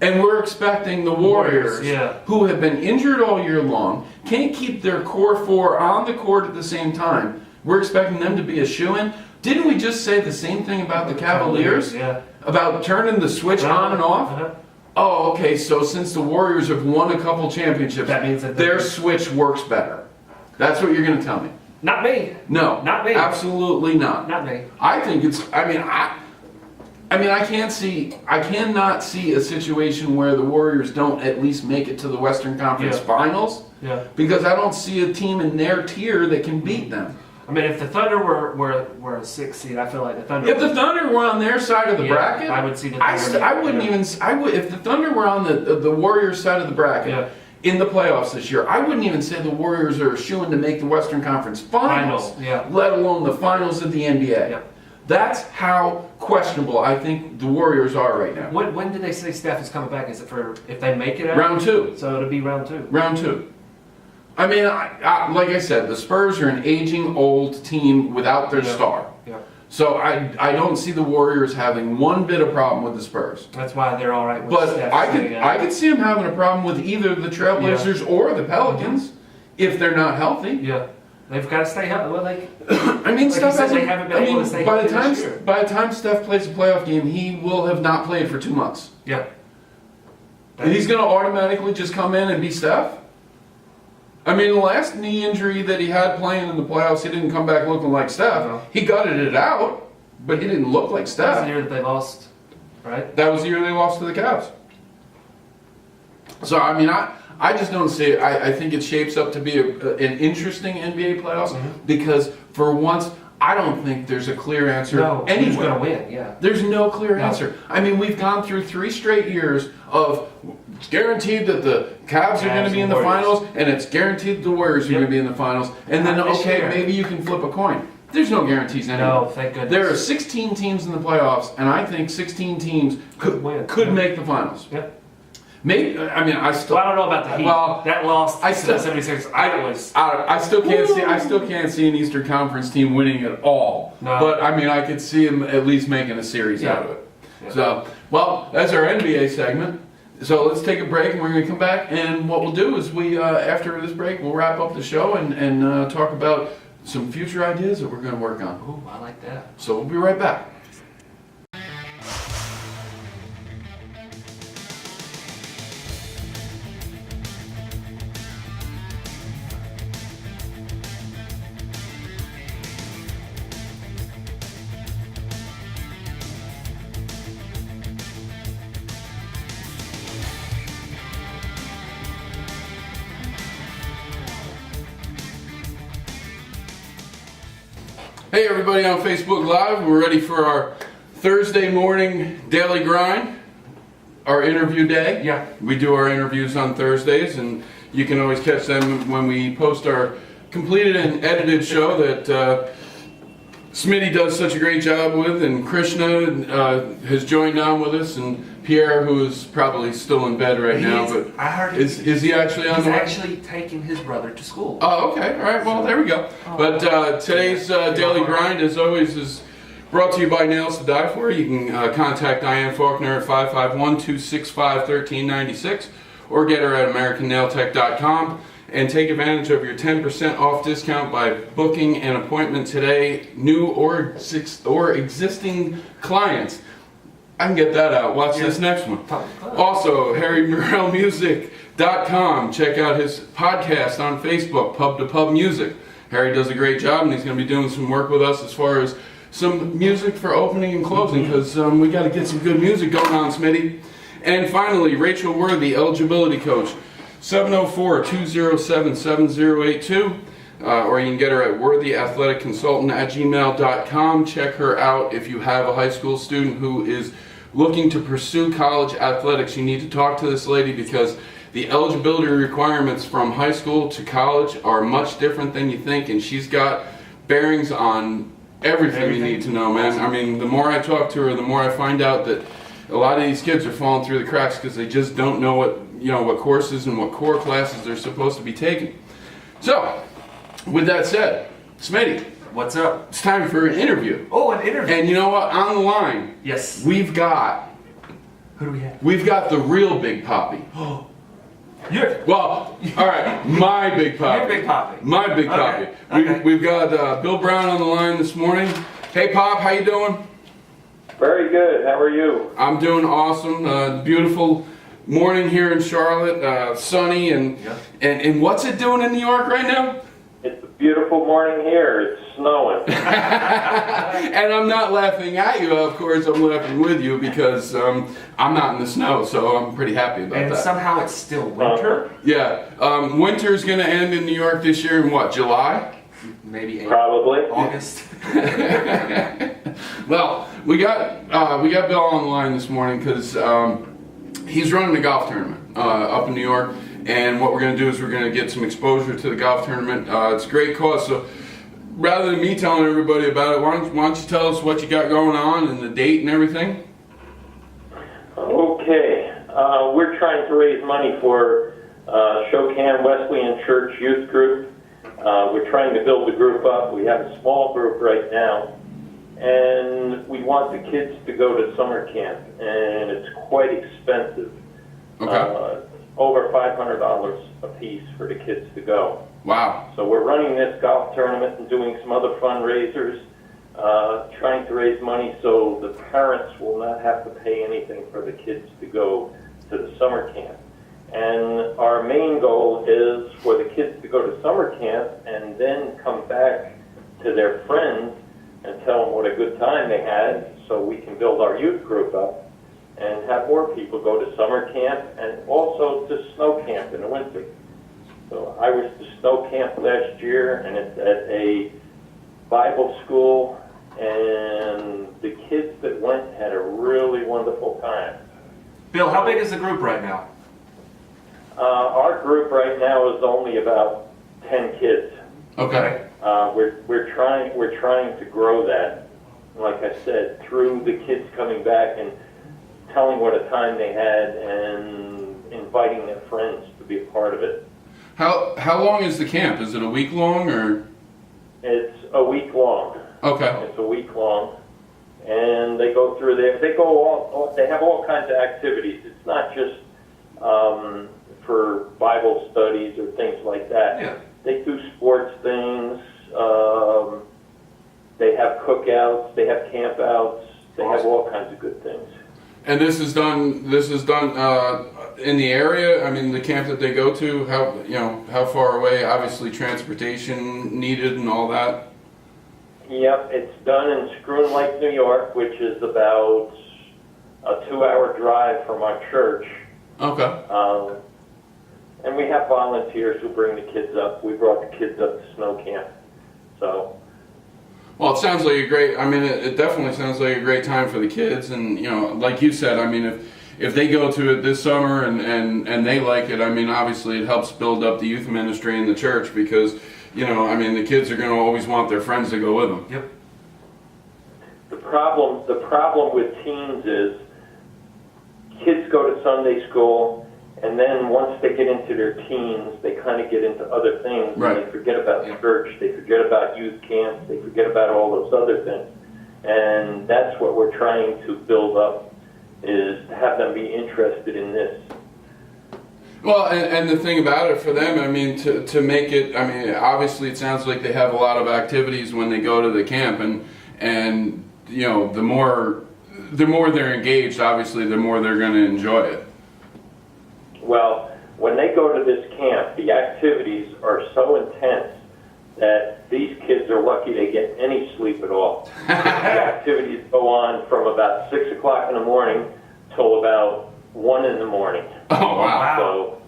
And we're expecting the Warriors, Yeah. who have been injured all year long, can't keep their core four on the court at the same time. We're expecting them to be a shoo-in. Didn't we just say the same thing about the Cavaliers? Yeah. About turning the switch on and off? Uh-huh. Oh, okay, so since the Warriors have won a couple championships, That means that their switch works better. That's what you're going to tell me. Not me. No. Not me. Absolutely not. Not me. I think it's, I cannot see a situation where the Warriors don't at least make it to the Western Conference Yeah. Finals, Yeah. because I don't see a team in their tier that can beat them. I mean, if the Thunder were a 6 seed, I feel like the Thunder. If the Thunder were on their side of the Yeah, bracket, I would see the I Thunder. wouldn't even. If the Thunder were on the Warriors side of the bracket Yeah. in the playoffs this year, I wouldn't even say the Warriors are shooing to make the Western Conference Finals, Yeah. let alone the finals of the NBA. Yeah. That's how questionable I think the Warriors are right now. When did they say Steph is coming back? Is it for if they make it out? Round 2. So it'll be round 2. Round 2. I mean, like I said, the Spurs are an aging old team without their Yeah. star. Yeah. So I don't see the Warriors having one bit of problem with the Spurs. That's why they're all right with But Steph. I could see them having a problem with either the Trailblazers or the Pelicans if they're not healthy. Yeah. They've got to stay healthy. Well, they. I mean, Like Steph you said, hasn't. they haven't been able to stay by the healthy time this year. by the time Steph plays a playoff game, he will have not played for 2 months. Yeah. And he's going to automatically just come in and be Steph. I mean, the last knee injury that he had playing in the playoffs, he didn't come back looking like Steph. No. He gutted it out, but he didn't look like That was Steph. the year that they lost, right? That was the year they lost to the Cavs. So I mean, I just don't see it. I think it shapes up to be an interesting NBA playoffs because for once, I don't think there's a clear answer No, who's anywhere. going to win? Yeah. There's no clear No. answer. I mean, we've gone through 3 straight years of it's guaranteed that the Cavs are going to be in the Warriors. finals, and it's guaranteed that the Warriors are going to be in the finals. And then, Not this okay, year. maybe you can flip a coin. There's no guarantees anyway. No, thank goodness. There are 16 teams in the playoffs, and I think 16 teams Could win. could make the finals. Yeah. Maybe. I mean, I still. Well, I don't know about the Heat. Well, that loss I to still- the 76. I was. I still can't see. I still can't see an Eastern Conference team winning at all. No. But I mean, I could see them at least making a series out of it. Yeah. So, well, that's our NBA segment. So let's take a break, and we're going to come back. And what we'll do is we, after this break, we'll wrap up the show and talk about some future ideas that we're going to work on. Ooh, I like that. So we'll be right back. Hey everybody on Facebook Live, we're ready for our Thursday morning daily grind, our interview day. Yeah. We do our interviews on Thursdays, and you can always catch them when we post our completed and edited show that Smitty does such a great job with, and Krishna has joined on with us, and Pierre, who is probably still in bed right now, but I heard is he actually on he's the way? actually taking his brother to school. Oh, okay. All right. Well, there we go. But today's daily grind, as always, is brought to you by Nails to Die For. You can contact Diane Faulkner at 551-265-1396 or get her at AmericanNailTech.com and take advantage of your 10% off discount by booking an appointment today, new or existing clients. I can get that out. Watch this next one. Also, HarryMorrellMusic.com. Check out his podcast on Facebook, Pub to Pub Music. Harry does a great job, and he's going to be doing some work with us as far as some music for opening and closing, because we got to get some good music going on, Smitty. And finally, Rachel Worthy, eligibility coach, 704-207-7082. Or you can get her at worthyathleticconsultant@gmail.com. Check her out if you have a high school student who is looking to pursue college athletics. You need to talk to this lady because the eligibility requirements from high school to college are much different than you think, and she's got bearings on everything you need to know, man. I mean, the more I talk to her, the more I find out that a lot of these kids are falling through the cracks because they just don't know what courses and what core classes they're supposed to be taking. So, with that said, Smitty, What's up? it's time for an interview. Oh, an interview. And you know what? On the line, Yes. we've got Who do we have? the real Big Poppy. You're. Well, all right, my Big Poppy. Your Big Poppy. My Big Poppy. Okay. We've got Bill Brown on the line this morning. Hey, Pop, how you doing? Very good. How are you? I'm doing awesome. Beautiful morning here in Charlotte, sunny, and what's it doing in New York right now? It's a beautiful morning here. It's snowing. And I'm not laughing at you, of course. I'm laughing with you because I'm not in the snow, so I'm pretty happy about And that. somehow it's still winter. Yeah, winter's going to end in New York this year in what, July? Maybe April, Probably. August. Well, we got Bill on the line this morning because he's running a golf tournament up in New York, and what we're going to do is we're going to get some exposure to the golf tournament. It's a great cause, so rather than me telling everybody about it, why don't you tell us what you got going on and the date and everything? Okay. We're trying to raise money for Shokan Wesleyan Church Youth Group. We're trying to build the group up. We have a small group right now, and we want the kids to go to summer camp, and it's quite expensive. Okay. Over $500 a piece for the kids to go. Wow. So we're running this golf tournament and doing some other fundraisers, trying to raise money so the parents will not have to pay anything for the kids to go to the summer camp. And our main goal is for the kids to go to summer camp and then come back to their friends and tell them what a good time they had so we can build our youth group up. and have more people go to summer camp and also to snow camp in the winter. So I was to snow camp last year, and it's at a Bible school, and the kids that went had a really wonderful time. Bill, how big is the group right now? Our group right now is only about 10 kids. Okay. We're trying to grow that. Like I said, through the kids coming back and telling what a time they had and inviting their friends to be a part of it. How long is the camp? Is it a week long or? It's a week long. Okay. It's a week long, and they go through there. They have all kinds of activities. It's not just for Bible studies or things like that. Yeah. They do sports things. They have cookouts. They have campouts. They have all kinds of good things. And this is done in the area. I mean, the camp that they go to. How far away? Obviously, transportation needed and all that. Yep, it's done in Scroon Lake, New York, which is about a 2-hour drive from our church. Okay. And we have volunteers who bring the kids up. We brought the kids up to snow camp. So. Well, it sounds like a great. I mean, it definitely sounds like a great time for the kids, and like you said, I mean, if they go to it this summer and they like it, I mean, obviously it helps build up the youth ministry in the church because, I mean, the kids are going to always want their friends to go with them. Yep. The problem with teens is kids go to Sunday school, and then once they get into their teens, they kind of get into other things. Right. And they forget about church, they forget about youth camps, they forget about all those other things. And that's what we're trying to build up, is to have them be interested in this. Well, and the thing about it for them, I mean, to make it, I mean, obviously it sounds like they have a lot of activities when they go to the camp, and the more they're engaged, obviously, the more they're going to enjoy it. Well, when they go to this camp, the activities are so intense that these kids are lucky they get any sleep at all. The activities go on from about 6 o'clock in the morning till about 1 in the morning. Oh, wow.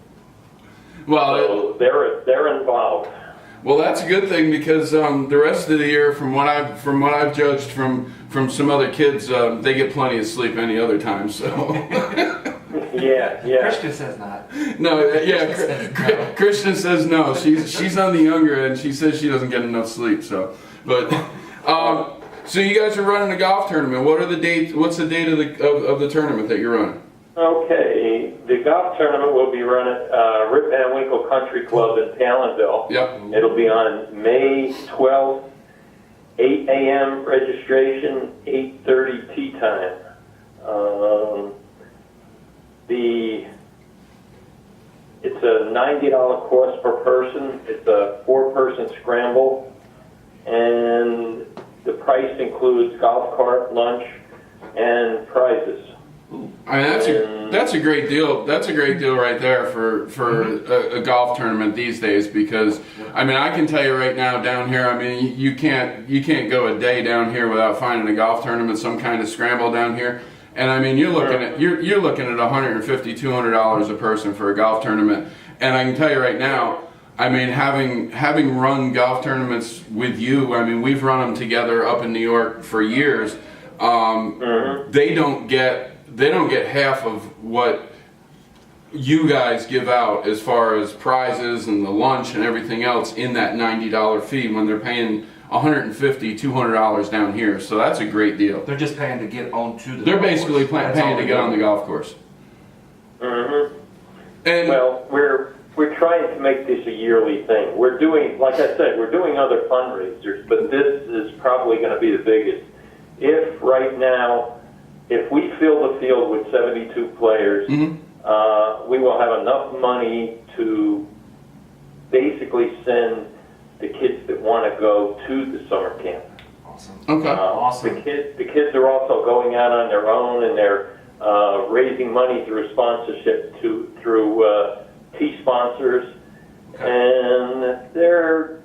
So they're involved. Well, that's a good thing because the rest of the year, from what I've judged from some other kids, they get plenty of sleep any other time. So. Yeah. Christian says not. No, Christian says no. She's on the younger end. She says she doesn't get enough sleep. So, but so you guys are running a golf tournament. What are the dates? What's the date of the tournament that you're running? Okay, the golf tournament will be run at Rip Van Winkle Country Club in Palinville. Yep. It'll be on May 12th, 8 a.m. registration, 8:30 tee time. It's a $90 course per person. It's a 4-person scramble, and the price includes golf cart, lunch, and prizes. I mean, that's a great deal. That's a great deal right there for a golf tournament these days because I mean I can tell you right now down here. I mean you can't go a day down here without finding a golf tournament, some kind of scramble down here. And I mean you're looking at $150, $200 a person for a golf tournament. And I can tell you right now, I mean having run golf tournaments with you, I mean we've run them together up in New York for years. They don't get half of what you guys give out as far as prizes and the lunch and everything else in that $90 fee when they're paying $150, $200 down here. So that's a great deal. They're just paying to get onto the. They're basically paying to get on the golf course. And well, we're trying to make this a yearly thing. We're doing, like I said, we're doing other fundraisers, but this is probably going to be the biggest. If right now, if we fill the field with 72 players, we will have enough money to basically send the kids that want to go to the summer camp. Awesome. Okay. Awesome. The kids are also going out on their own, and they're raising money through sponsorship through tea sponsors, and they're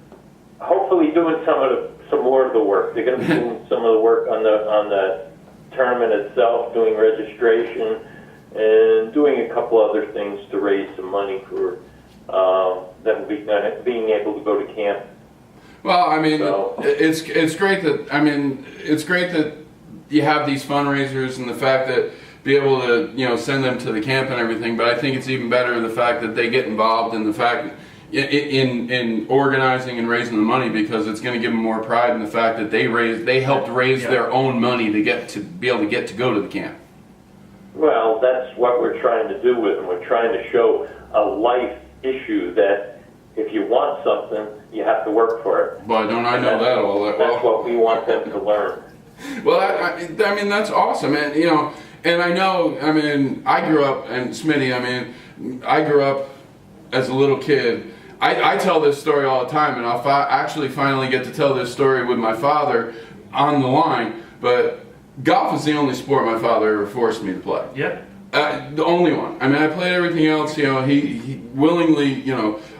hopefully doing some more of the work. They're going to be doing some of the work on the tournament itself, doing registration, and doing a couple other things to raise some money for them being able to go to camp. Well, I mean, So- it's great that you have these fundraisers and the fact that be able to send them to the camp and everything. But I think it's even better the fact that they get involved in the fact in organizing and raising the money, because it's going to give them more pride in the fact that they helped raise their own money to be able to go to the camp. Well, that's what we're trying to do with them. We're trying to show a life issue that if you want something, you have to work for it. Boy, don't I know that all that well. That's what we want them to learn. Well, I mean, that's awesome, and and I know, I mean, I grew up, and Smitty, I mean, I grew up as a little kid. I tell this story all the time, and I'll actually finally get to tell this story with my father on the line, but golf is the only sport my father ever forced me to play. Yep. The only one. I mean, I played everything else, he willingly,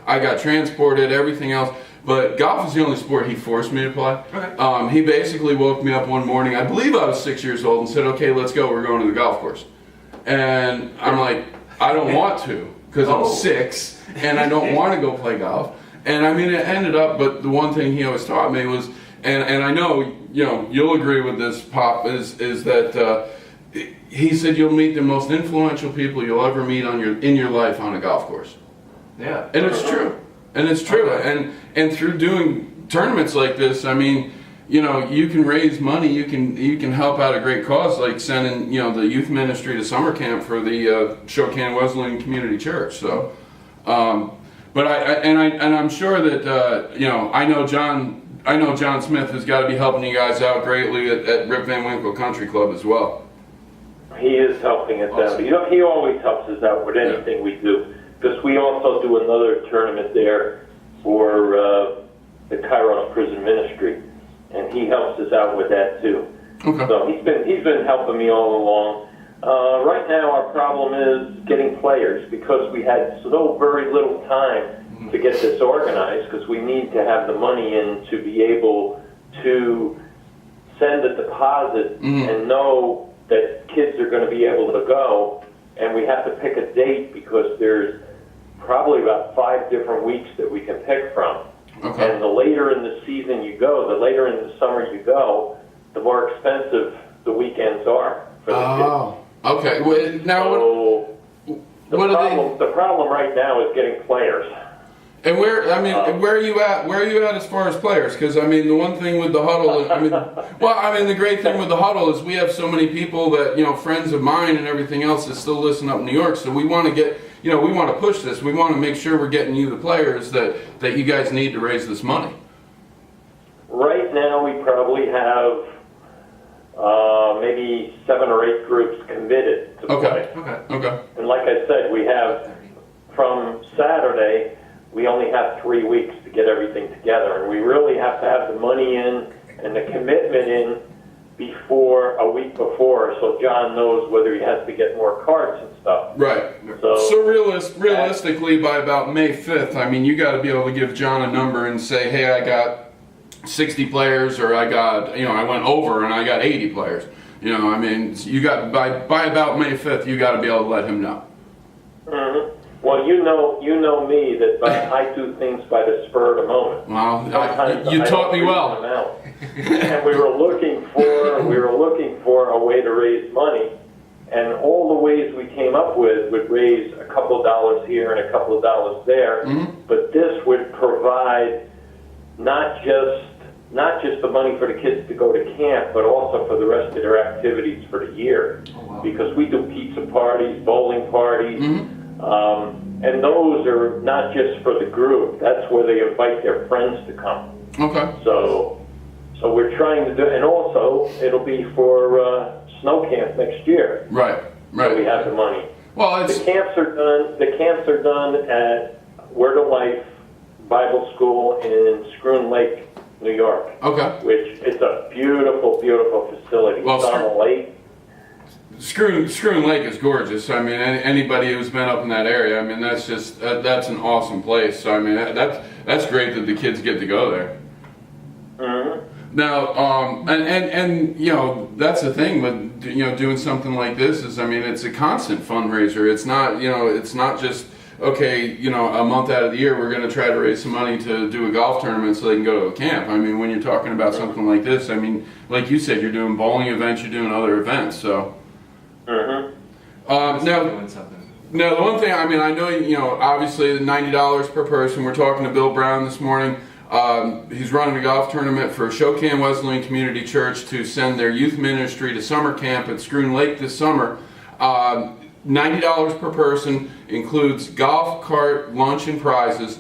I got transported, everything else. But golf is the only sport he forced me to play. Okay. He basically woke me up one morning, I believe I was 6 years old, and said, okay, let's go, we're going to the golf course. And I'm like, I don't want to, because I'm 6, and I don't want to go play golf. And I mean, it ended up, but the one thing he always taught me was, and I know, you'll agree with this, Pop, is that he said you'll meet the most influential people you'll ever meet in your life on a golf course. Yeah. And it's true. And it's true. Okay. And through doing tournaments like this, I mean, you can raise money, you can help out a great cause, like sending, the youth ministry to summer camp for the Shokan Wesleyan Community Church. So, but I'm sure that I know John Smith has got to be helping you guys out greatly at Rip Van Winkle Country Club as well. He is helping us out. He always helps us out with anything we do, because we also do another tournament there for the Kairos Prison Ministry, and he helps us out with that too. Okay. So he's been helping me all along. Right now, our problem is getting players, because we had so very little time to get this organized, because we need to have the money in to be able to send a deposit and know that kids are going to be able to go, and we have to pick a date, because there's probably about 5 different weeks that we can pick from. Okay. And the later in the season you go, the later in the summer you go, the more expensive the weekends are for the kids. Oh, okay. Well, now, So the problem right now is getting players. and where are you at? Where are you at as far as players? Because I mean, the one thing with the Huddle, the great thing with the Huddle is we have so many people that friends of mine and everything else that still listen up in New York. So we want to get, we want to push this. We want to make sure we're getting you the players that you guys need to raise this money. Right now we probably have maybe 7 or 8 groups committed to play. Okay. And like I said, we have, from Saturday, we only have 3 weeks to get everything together, and we really have to have the money in and the commitment in a week before, so John knows whether he has to get more cards and stuff. Right. So realistically, by about May 5th, I mean, you got to be able to give John a number and say, hey, I got 60 players, or I got, I went over and I got 80 players. I mean, you got by about May 5th, you got to be able to let him know. Mm-hmm. Well, you know me that I do things by the spur of the moment. Well, you taught me well. And we were looking for a way to raise money, and all the ways we came up with would raise a couple of dollars here and a couple of dollars there. Mm-hmm. But this would provide not just the money for the kids to go to camp, but also for the rest of their activities for the year. Oh, wow. Because we do pizza parties, bowling parties. Mm-hmm. And those are not just for the group. That's where they invite their friends to come. Okay. So we're trying to do, and also it'll be for snow camp next year. Right. So we have the money. Well, The camps are done at Word of Life Bible School in Scroon Lake, New York. Okay. Which is a beautiful, beautiful facility. Well, it's on a lake. Scroon Lake is gorgeous. I mean, anybody who's been up in that area, I mean, that's just that's an awesome place. So I mean, that's great that the kids get to go there. Mm-hmm. Now, and you know, that's the thing with, you know, doing something like this is, I mean, it's a constant fundraiser. It's not, you know, it's not just, okay, you know, a month out of the year we're going to try to raise some money to do a golf tournament so they can go to a camp. I mean, when you're talking about something like this, I mean, like you said, you're doing bowling events, you're doing other events, so. Now, Doing something. now, the one thing, I mean, I know, you know, obviously the $90 per person. We're talking to Bill Brown this morning. He's running a golf tournament for Shokan Wesleyan Community Church to send their youth ministry to summer camp at Scroon Lake this summer. $90 per person, includes golf cart, lunch, and prizes.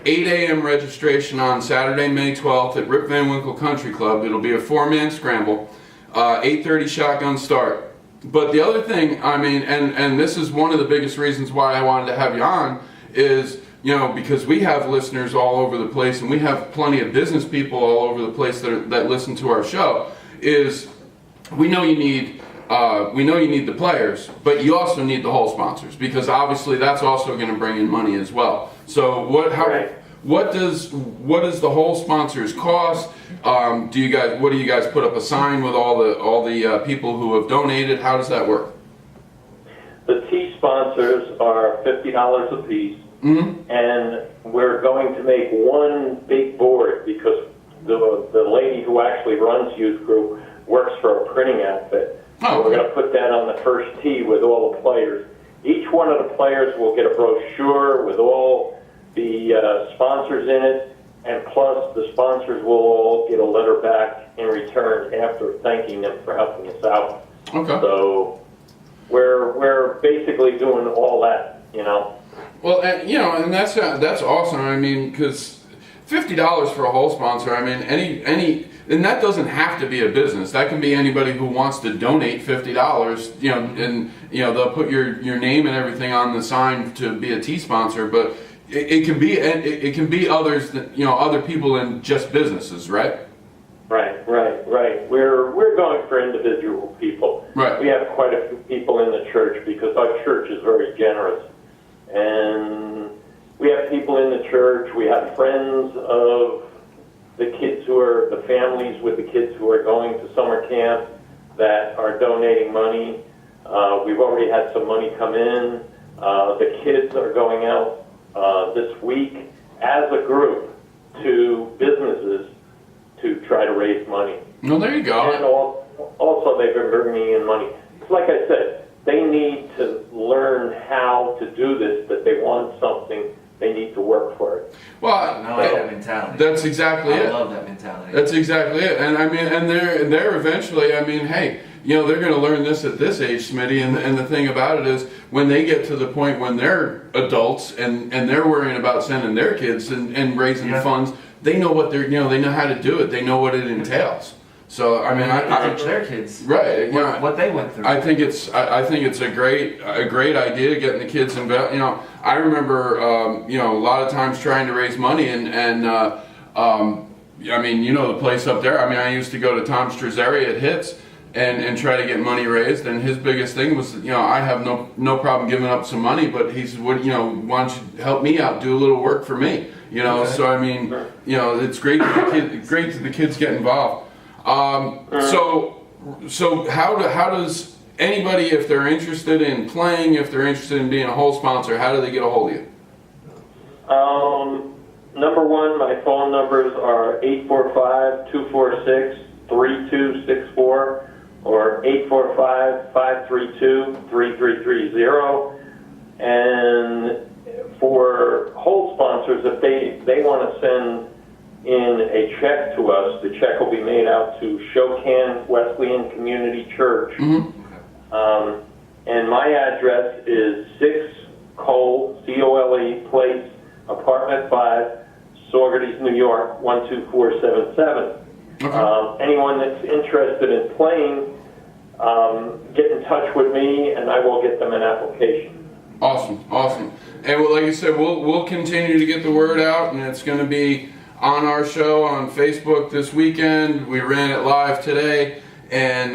8 a.m. registration on Saturday, May 12th at Rip Van Winkle Country Club. It'll be a 4-man scramble. 8:30 shotgun start. But the other thing, I mean, and this is one of the biggest reasons why I wanted to have you on, is, you know, because we have listeners all over the place, and we have plenty of business people all over the place that listen to our show, is we know you need the players, but you also need the whole sponsors, because obviously that's also going to bring in money as well. So what does the whole sponsors cost? What do you guys put up a sign with all the people who have donated? How does that work? The T sponsors are $50 a piece, and we're going to make one big board because the lady who actually runs youth group works for a printing outfit. So we're going to put that on the first tee with all the players. Each one of the players will get a brochure with all the sponsors in it, and plus the sponsors will all get a letter back in return after thanking them for helping us out. Okay. So we're basically doing all that, you know. Well, and, you know, and that's awesome. I mean, because $50 for a whole sponsor. I mean, any, and that doesn't have to be a business. That can be anybody who wants to donate $50. You know, and you know they'll put your name and everything on the sign to be a T sponsor, but it can be others that, you know, other people than just businesses, right? Right. We're going for individual people. Right. We have quite a few people in the church because our church is very generous, and we have people in the church. We have friends of the kids the families with the kids who are going to summer camp that are donating money. We've already had some money come in. The kids are going out this week as a group to businesses to try to raise money. Well, there you go. And also they've been bringing in money. It's like I said, they need to learn how to do this, that they want something, they need to work for it. Well, I like that mentality. That's exactly it. I love that mentality. That's exactly it. And I mean, and they're eventually, I mean, hey, you know, they're going to learn this at this age, Smitty. And the thing about it is, when they get to the point when they're adults and they're worrying about sending their kids and raising funds, they know what they know how to do it. They know what it entails. So I mean, I teach their kids right, what they went through. I think it's a great idea getting the kids involved. You know, I remember you know, a lot of times trying to raise money and I mean, you know, the place up there. I mean, I used to go to Tom Strazzeri at Hits and try to get money raised, and his biggest thing was, you know, I have no problem giving up some money, but he said, what, you know, why don't you help me out, do a little work for me, you know? Okay. So I mean, you know, it's great that the kids get involved. So how does anybody, if they're interested in playing, if they're interested in being a whole sponsor, how do they get a hold of you? Number one, my phone numbers are 845-246-3264 or 845-532-3330. And for whole sponsors, if they want to send in a check to us, the check will be made out to Shokan Wesleyan Community Church. Mm-hmm. And my address is 6 Cole, C-O-L-E, Place, Apartment 5, Saugerties, New York, 12477. Okay. Anyone that's interested in playing, get in touch with me, and I will get them an application. Awesome. And like I said, we'll continue to get the word out, and it's going to be on our show on Facebook this weekend. We ran it live today, and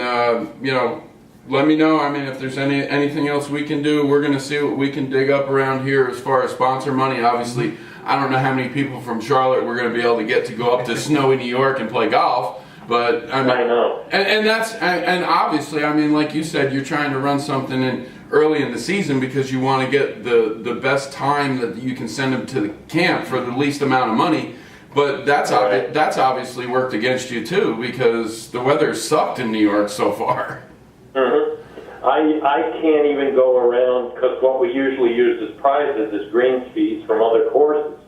you know, let me know. I mean, if there's anything else we can do, we're going to see what we can dig up around here as far as sponsor money. Obviously, I don't know how many people from Charlotte we're going to be able to get to go up to snowy New York and play golf. But I mean, I know. and obviously, I mean, like you said, you're trying to run something in early in the season because you want to get the best time that you can send them to the camp for the least amount of money. But that's obviously worked against you too, because the weather sucked in New York so far. Mm-hmm. I can't even go around, because what we usually use as prizes is greens fees from other courses.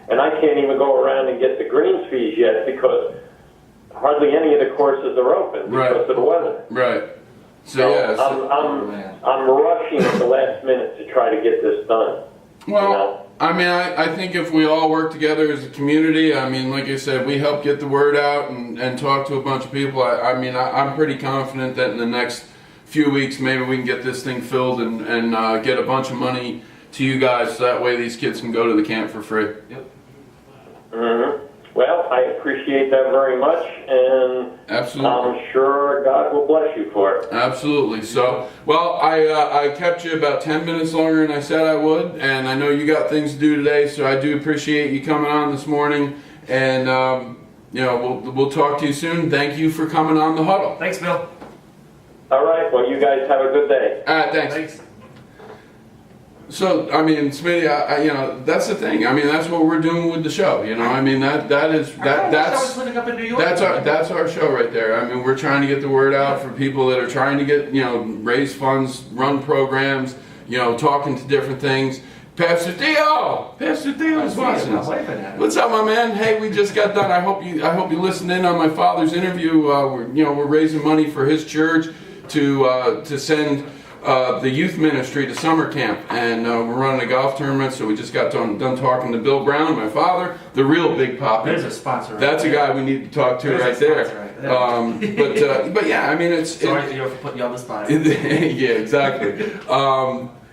And I can't even go around and get the greens fees yet because hardly any of the courses are open because of the weather. Right. So yeah. I'm rushing at the last minute to try to get this done. Well, you know? I mean, I think if we all work together as a community, I mean, like I said, we help get the word out and talk to a bunch of people. I'm pretty confident that in the next few weeks, maybe we can get this thing filled and get a bunch of money to you guys, so that way these kids can go to the camp for free. Yep. Mm-hmm. Well, I appreciate that very much, and Absolutely. I'm sure God will bless you for it. Absolutely. So, well, I kept you about 10 minutes longer than I said I would, and I know you got things to do today, so I do appreciate you coming on this morning, and we'll talk to you soon. Thank you for coming on the Huddle. Thanks, Bill. All right, well, you guys have a good day. All right, thanks. So, I mean, Smitty, that's the thing. I mean, that's what we're doing with the show. I mean, that's living up in New York. that's our show right there. I mean, we're trying to get the word out for people that are trying to get, raise funds, run programs, talking to different things. Pastor Theo's watching us. What's up, my man? Hey, we just got done. I hope you listened in on my father's interview. We're raising money for his church to send the youth ministry to summer camp, and we're running a golf tournament. So we just got done talking to Bill Brown, my father, the real Big Papi. There's a sponsor. That's a guy we need to talk to right there. But yeah, I mean, it's sorry Theo for putting you on the spot. yeah, exactly.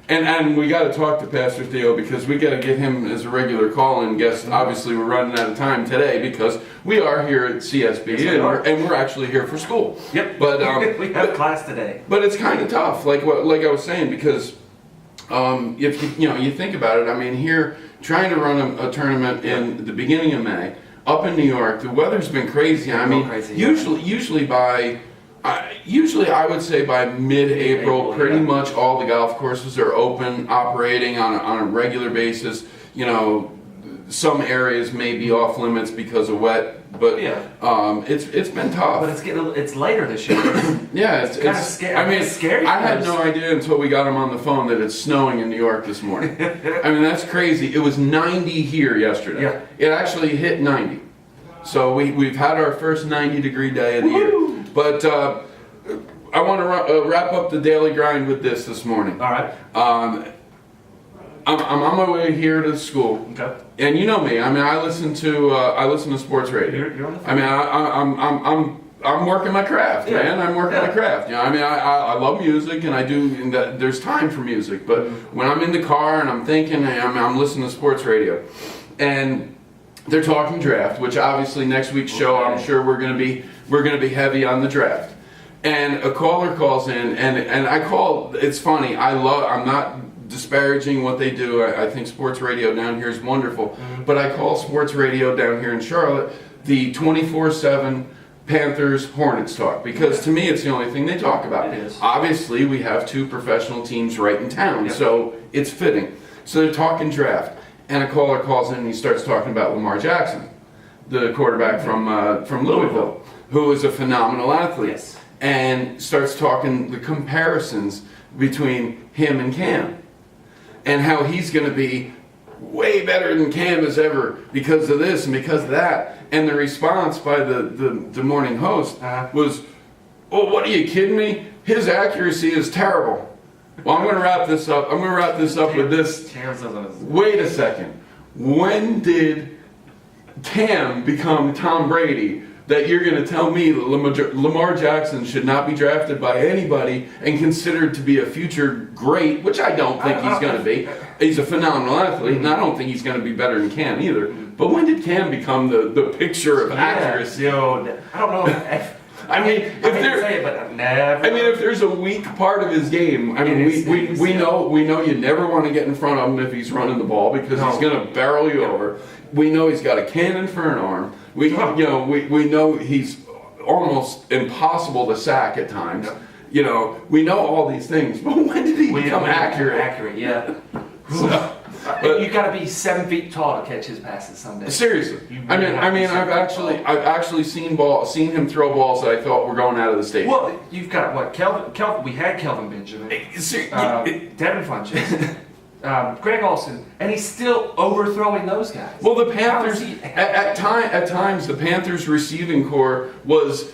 And we got to talk to Pastor Theo because we got to get him as a regular call-in guest. Obviously, we're running out of time today because we are here at CSB, yes, and we're actually here for school. Yep. But we have class today. But it's kind of tough, like I was saying, because if you think about it, I mean, here trying to run a tournament in the beginning of May up in New York, the weather's been crazy. I mean, usually I would say by mid-April, pretty much all the golf courses are open, operating on a regular basis. Some areas may be off limits because of wet, but it's been tough. But it's later this year. Yeah, it's kind of scary. I mean, it's scary. I had no idea until we got him on the phone that it's snowing in New York this morning. I mean, that's crazy. It was 90 here yesterday. Yeah. It actually hit 90. So we've had our first 90-degree day of the year. But I want to wrap up the daily grind with this morning. All right. I'm on my way here to school. Okay. And you know me. I mean, I listen to sports radio. You're on the phone. I mean, I'm working my craft, man. I'm working my craft. I mean, I love music, and I do. And there's time for music, but when I'm in the car and I'm thinking, I'm listening to sports radio, and they're talking draft, which obviously next week's show, I'm sure we're gonna be heavy on the draft. And a caller calls in, and I call. It's funny. I'm not disparaging what they do. I think sports radio down here is wonderful, but I call sports radio down here in Charlotte the 24/7 Panthers Hornets talk, because to me it's the only thing they talk about. It is. Obviously, we have two professional teams right in town, so it's fitting. So they're talking draft, and a caller calls in and he starts talking about Lamar Jackson, the quarterback from Louisville, who is a phenomenal athlete, and starts talking the comparisons between him and Cam, and how he's going to be way better than Cam is ever because of this and because of that. And the response by the morning host was, "Oh, what are you kidding me? His accuracy is terrible." Well, I'm going to wrap this up. With this. Wait a second. When did Cam become Tom Brady that you're going to tell me that Lamar Jackson should not be drafted by anybody and considered to be a future great, which I don't think he's going to be. He's a phenomenal athlete, and I don't think he's going to be better than Cam either. But when did Cam become the picture of accuracy? I don't know if... I mean, if there's a weak part of his game, I mean, we know you never want to get in front of him if he's running the ball because he's going to barrel you over. We know he's got a cannon for an arm. We know he's almost impossible to sack at times. Yep. You know, we know all these things, but when did he become accurate? Accurate, yeah. So, but, You got to be 7 feet tall to catch his passes someday. seriously, You really have I to be mean, 7 feet tall. I've actually seen him throw balls that I thought were going out of the stadium. Well, you've got what? Kelvin. We had Kelvin Benjamin, Devin Funches, Greg Olson, and he's still overthrowing those guys. Well, the How Panthers is he- at times the Panthers receiving core was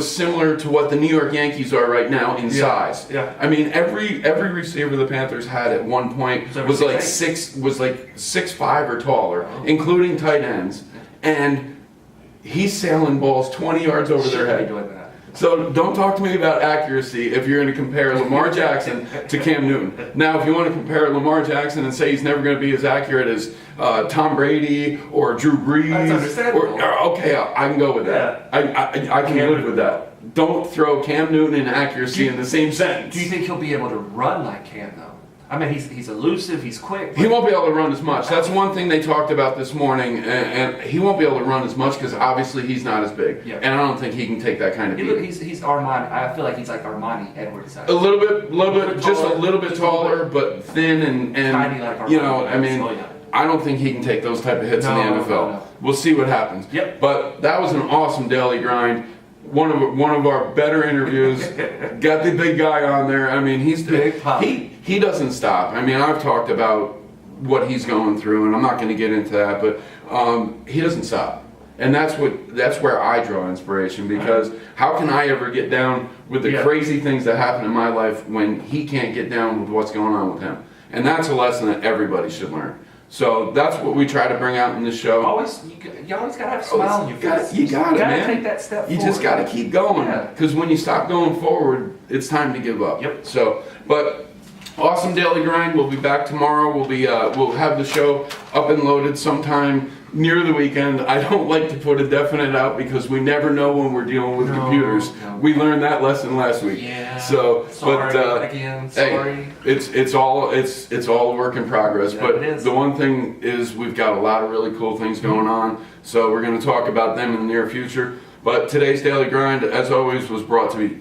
similar to what the New York Yankees are right now in size. yeah. I mean, every receiver the Panthers had at one point was like 6'5" or taller, including tight ends, and he's sailing balls 20 yards over their Shouldn't be head. doing that. So don't talk to me about accuracy if you're going to compare Lamar Jackson to Cam Newton. Now, if you want to compare Lamar Jackson and say he's never going to be as accurate as Tom Brady or Drew Brees, That's understandable. okay, I can go with that. I can live with that. Don't throw Cam Newton and accuracy in the same sentence. Do you think he'll be able to run like Cam though? I mean, he's elusive, he's quick. He won't be able to run as much. That's one thing they talked about this morning, and he won't be able to run as much because obviously he's not as big, Yeah. and I don't think he can take that kind of beat. He's Armani. I feel like he's like Armani Edwards. A little bit, just a taller, little bit just a little taller, but thin and Tiny like you Armani. know, I mean, Oh, yeah. I don't think he can take those type of hits in the No, NFL. no. We'll see what happens. Yep. But that was an awesome daily grind. One of our better interviews. Got the big guy on there. I mean, Big pop. he doesn't stop. I mean, I've talked about what he's going through, and I'm not going to get into that, but he doesn't stop. And that's where I draw inspiration, because how can I ever get down with the crazy things that happen in my life when he can't get down with what's going on with him? And that's a lesson that everybody should learn. So that's what we try to bring out in this show. You always gotta have a smile on your face. You got it, man. Take that step You forward. just got to keep going, Yeah. because when you stop going forward, it's time to give up. Yep. So, but awesome daily grind. We'll be back tomorrow. We'll have the show up and loaded sometime near the weekend. I don't like to put a definite out because we never know when we're dealing with computers. No. We learned that lesson last week. Yeah. So, Sorry, but again, sorry. hey, it's all a work in progress. Yeah, But it is. the one thing is we've got a lot of really cool things going on. So we're going to talk about them in the near future. But today's daily grind, as always, was brought to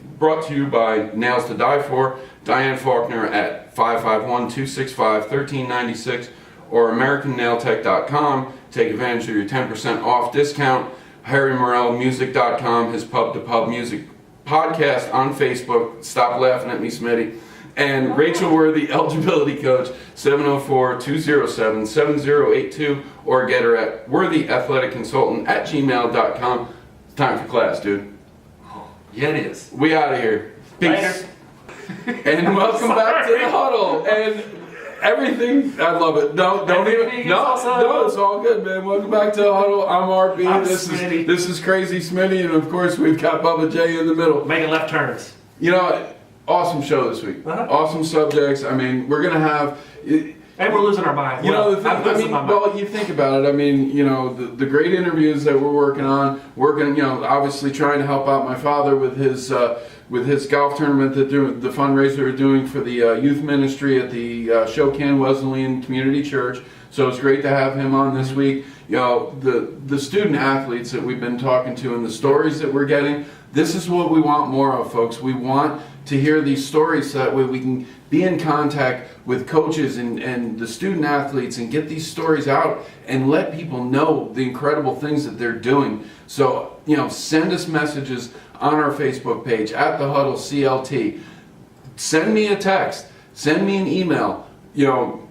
you by Nails to Die For, Diane Faulkner at 551-265-1396 or AmericanNailTech.com. Take advantage of your 10% off discount. HarryMorellMusic.com, his pub-to-pub music podcast on Facebook. Stop laughing at me, Smitty. And Rachel Worthy, eligibility coach, 704-207-7082, or get her at worthyathleticconsultant@gmail.com. It's time for class, dude. Yeah, it is. We out of here. Peace. And welcome back to the Huddle. And everything, I love it. Don't Everything even. is No, awesome. no, it's all good, man. Welcome back to the Huddle. I'm RP. I'm This Smitty. is Crazy Smitty, and of course we've got Bubba J in the middle. Making left turns. You know, awesome show this week. Uh-huh. Awesome subjects. I mean, we're gonna have. And we're losing our mind. You know, the thing, I'm losing my mind. well, you think about it. I mean, you know, the great interviews that we're working on, you know, obviously trying to help out my father with his golf tournament that the fundraiser they're doing for the youth ministry at the Shokan Wesleyan Community Church. So it's great to have him on this week. You know, the student athletes that we've been talking to and the stories that we're getting. This is what we want more of, folks. We want to hear these stories so that way we can be in contact with coaches and the student athletes and get these stories out and let people know the incredible things that they're doing. So, you know, send us messages on our Facebook page at the Huddle CLT. Send me a text, send me an email, you know,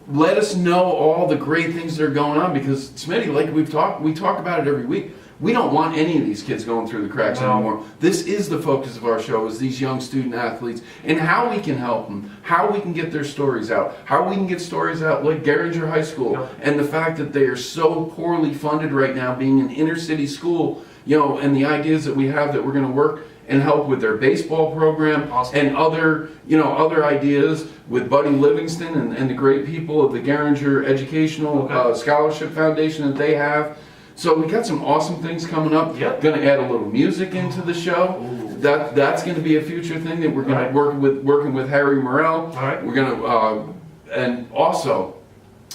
let us know all the great things that are going on, because Smitty, like we talk about it every week. We don't want any of these kids going through the cracks anymore. This is the focus of our show, is these young student athletes and how we can help them, how we can get their stories out, how we can get stories out like Garinger High School and the fact that they are so poorly funded right now, being an inner city school, you know, and the ideas that we have that we're going to work and help with their baseball program and other ideas with Buddy Livingston and the great people of the Garinger Educational Scholarship Foundation that they have. So we got some awesome things coming up. Yep. Going to add a little music into the show. Ooh. That's going to be a future thing that we're going to working with Harry Morell. All right. We're going to and also,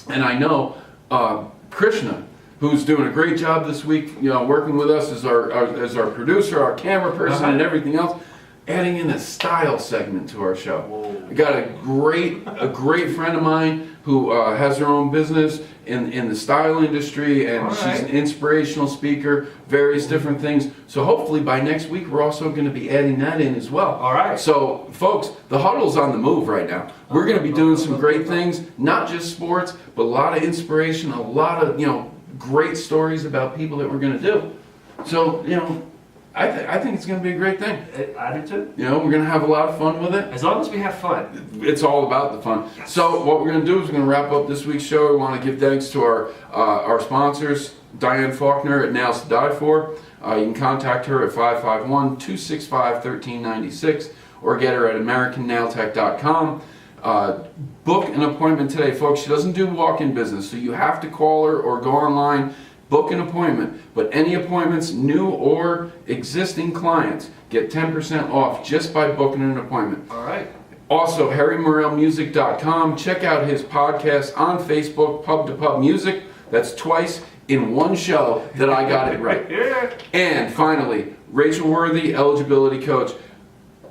and I know Krishna who's doing a great job this week, working with us as our producer, our camera person, and everything else. Adding in a style segment to our show. I got a great friend of mine who has her own business in the style industry, and she's an inspirational speaker, various different things. So hopefully by next week we're also going to be adding that in as well. All right. So folks, the Huddle's on the move right now. We're going to be doing some great things, not just sports, but a lot of inspiration, a lot of great stories about people that we're going to do. So I think it's going to be a great thing. I do too. We're going to have a lot of fun with it. As long as we have fun. It's all about the fun. Yes. So what we're going to do is we're going to wrap up this week's show. We want to give thanks to our sponsors, Diane Faulkner at Nails to Die For. You can contact her at 551-265-1396 or get her at AmericanNailTech.com. Book an appointment today, folks. She doesn't do walk-in business, so you have to call her or go online. Book an appointment, but any appointments, new or existing clients, get 10% off just by booking an appointment. All right. Also, HarryMorrellMusic.com. Check out his podcast on Facebook, Pub to Pub Music. That's twice in one show that I got it right. Yeah. And finally, Rachel Worthy, eligibility coach.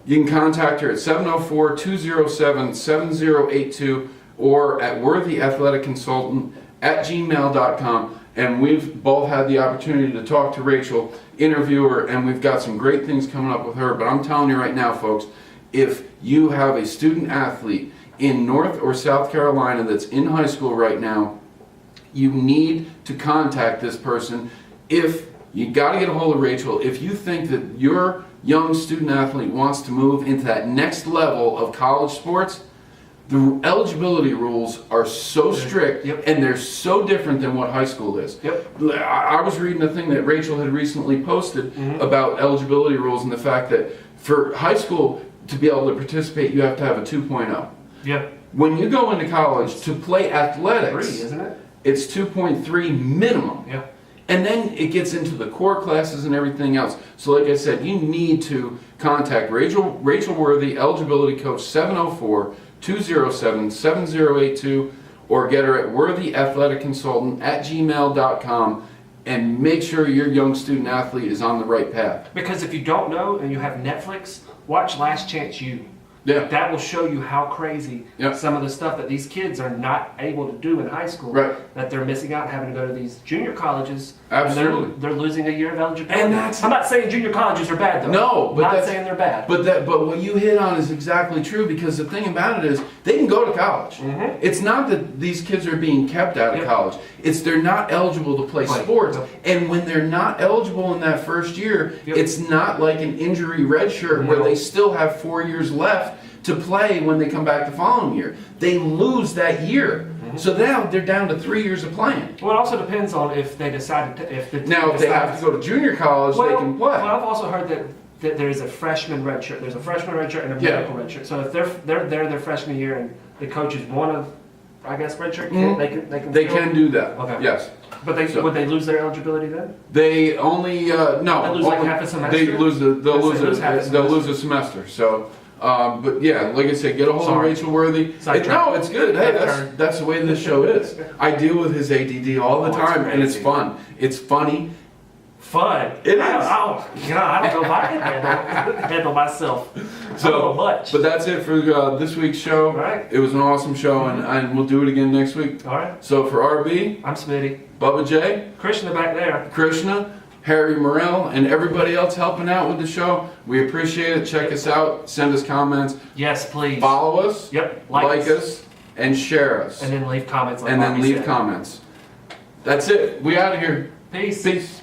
You can contact her at 704-207-7082 or at worthyathleticconsultant@gmail.com. And we've both had the opportunity to talk to Rachel, interview her, and we've got some great things coming up with her. But I'm telling you right now, folks, if you have a student athlete in North or South Carolina that's in high school right now, you need to contact this person. If you got to get a hold of Rachel, if you think that your young student athlete wants to move into that next level of college sports, the eligibility rules are so strict, and they're so different than what high school is. I was reading a thing that Rachel had recently posted about eligibility rules and the fact that for high school to be able to participate, you have to have a 2.0. When you go into college to play athletics, 3, isn't it? it's 2.3 minimum. And then it gets into the core classes and everything else. So like I said, you need to contact Rachel Worthy, eligibility coach, 704-207-7082, or get her at worthyathleticconsultant@gmail.com, and make sure your young student athlete is on the right path. Because if you don't know and you have Netflix, watch Last Chance U. That will show you how crazy some of the stuff that these kids are not able to do in high school, that they're missing out, having to go to these junior colleges. Absolutely. They're losing a year of eligibility. And I'm not saying junior colleges are bad, though. No, but not saying they're bad. But what you hit on is exactly true, because the thing about it is they can go to college. It's not that these kids are being kept out of college. It's they're not eligible to play sports. And when they're not eligible in that first year, it's not like an injury red shirt where they still have 4 years left to play when they come back the following year. They lose that year. So now they're down to 3 years of playing. Well, it also depends on if they decide to, if the team If they have to go to junior college, they can play. Well, I've also heard that there's a freshman red shirt. There's a freshman red shirt and a medical red shirt. So if they're there their freshman year and the coach is one of, I guess, red shirt kids, they can do that. Okay. Yes. But would they lose their eligibility then? They only no. They lose like half a semester. They'll lose a semester. So. But yeah, like I said, get a hold of Rachel Worthy. No, it's good. Hey, that's the way this show is. I deal with his ADD all the time, and it's fun. It's funny. It is. I don't know if I can handle myself. So much. But that's it for this week's show. It was an awesome show, and we'll do it again next week. All right. So for RB, I'm Smitty. Bubba J, Krishna back there. Krishna, Harry Morrell, and everybody else helping out with the show. We appreciate it. Check us out. Send us comments. Yes, please. Follow us. Like us. And share us. And then leave comments. That's it. We out of here. Peace. Peace.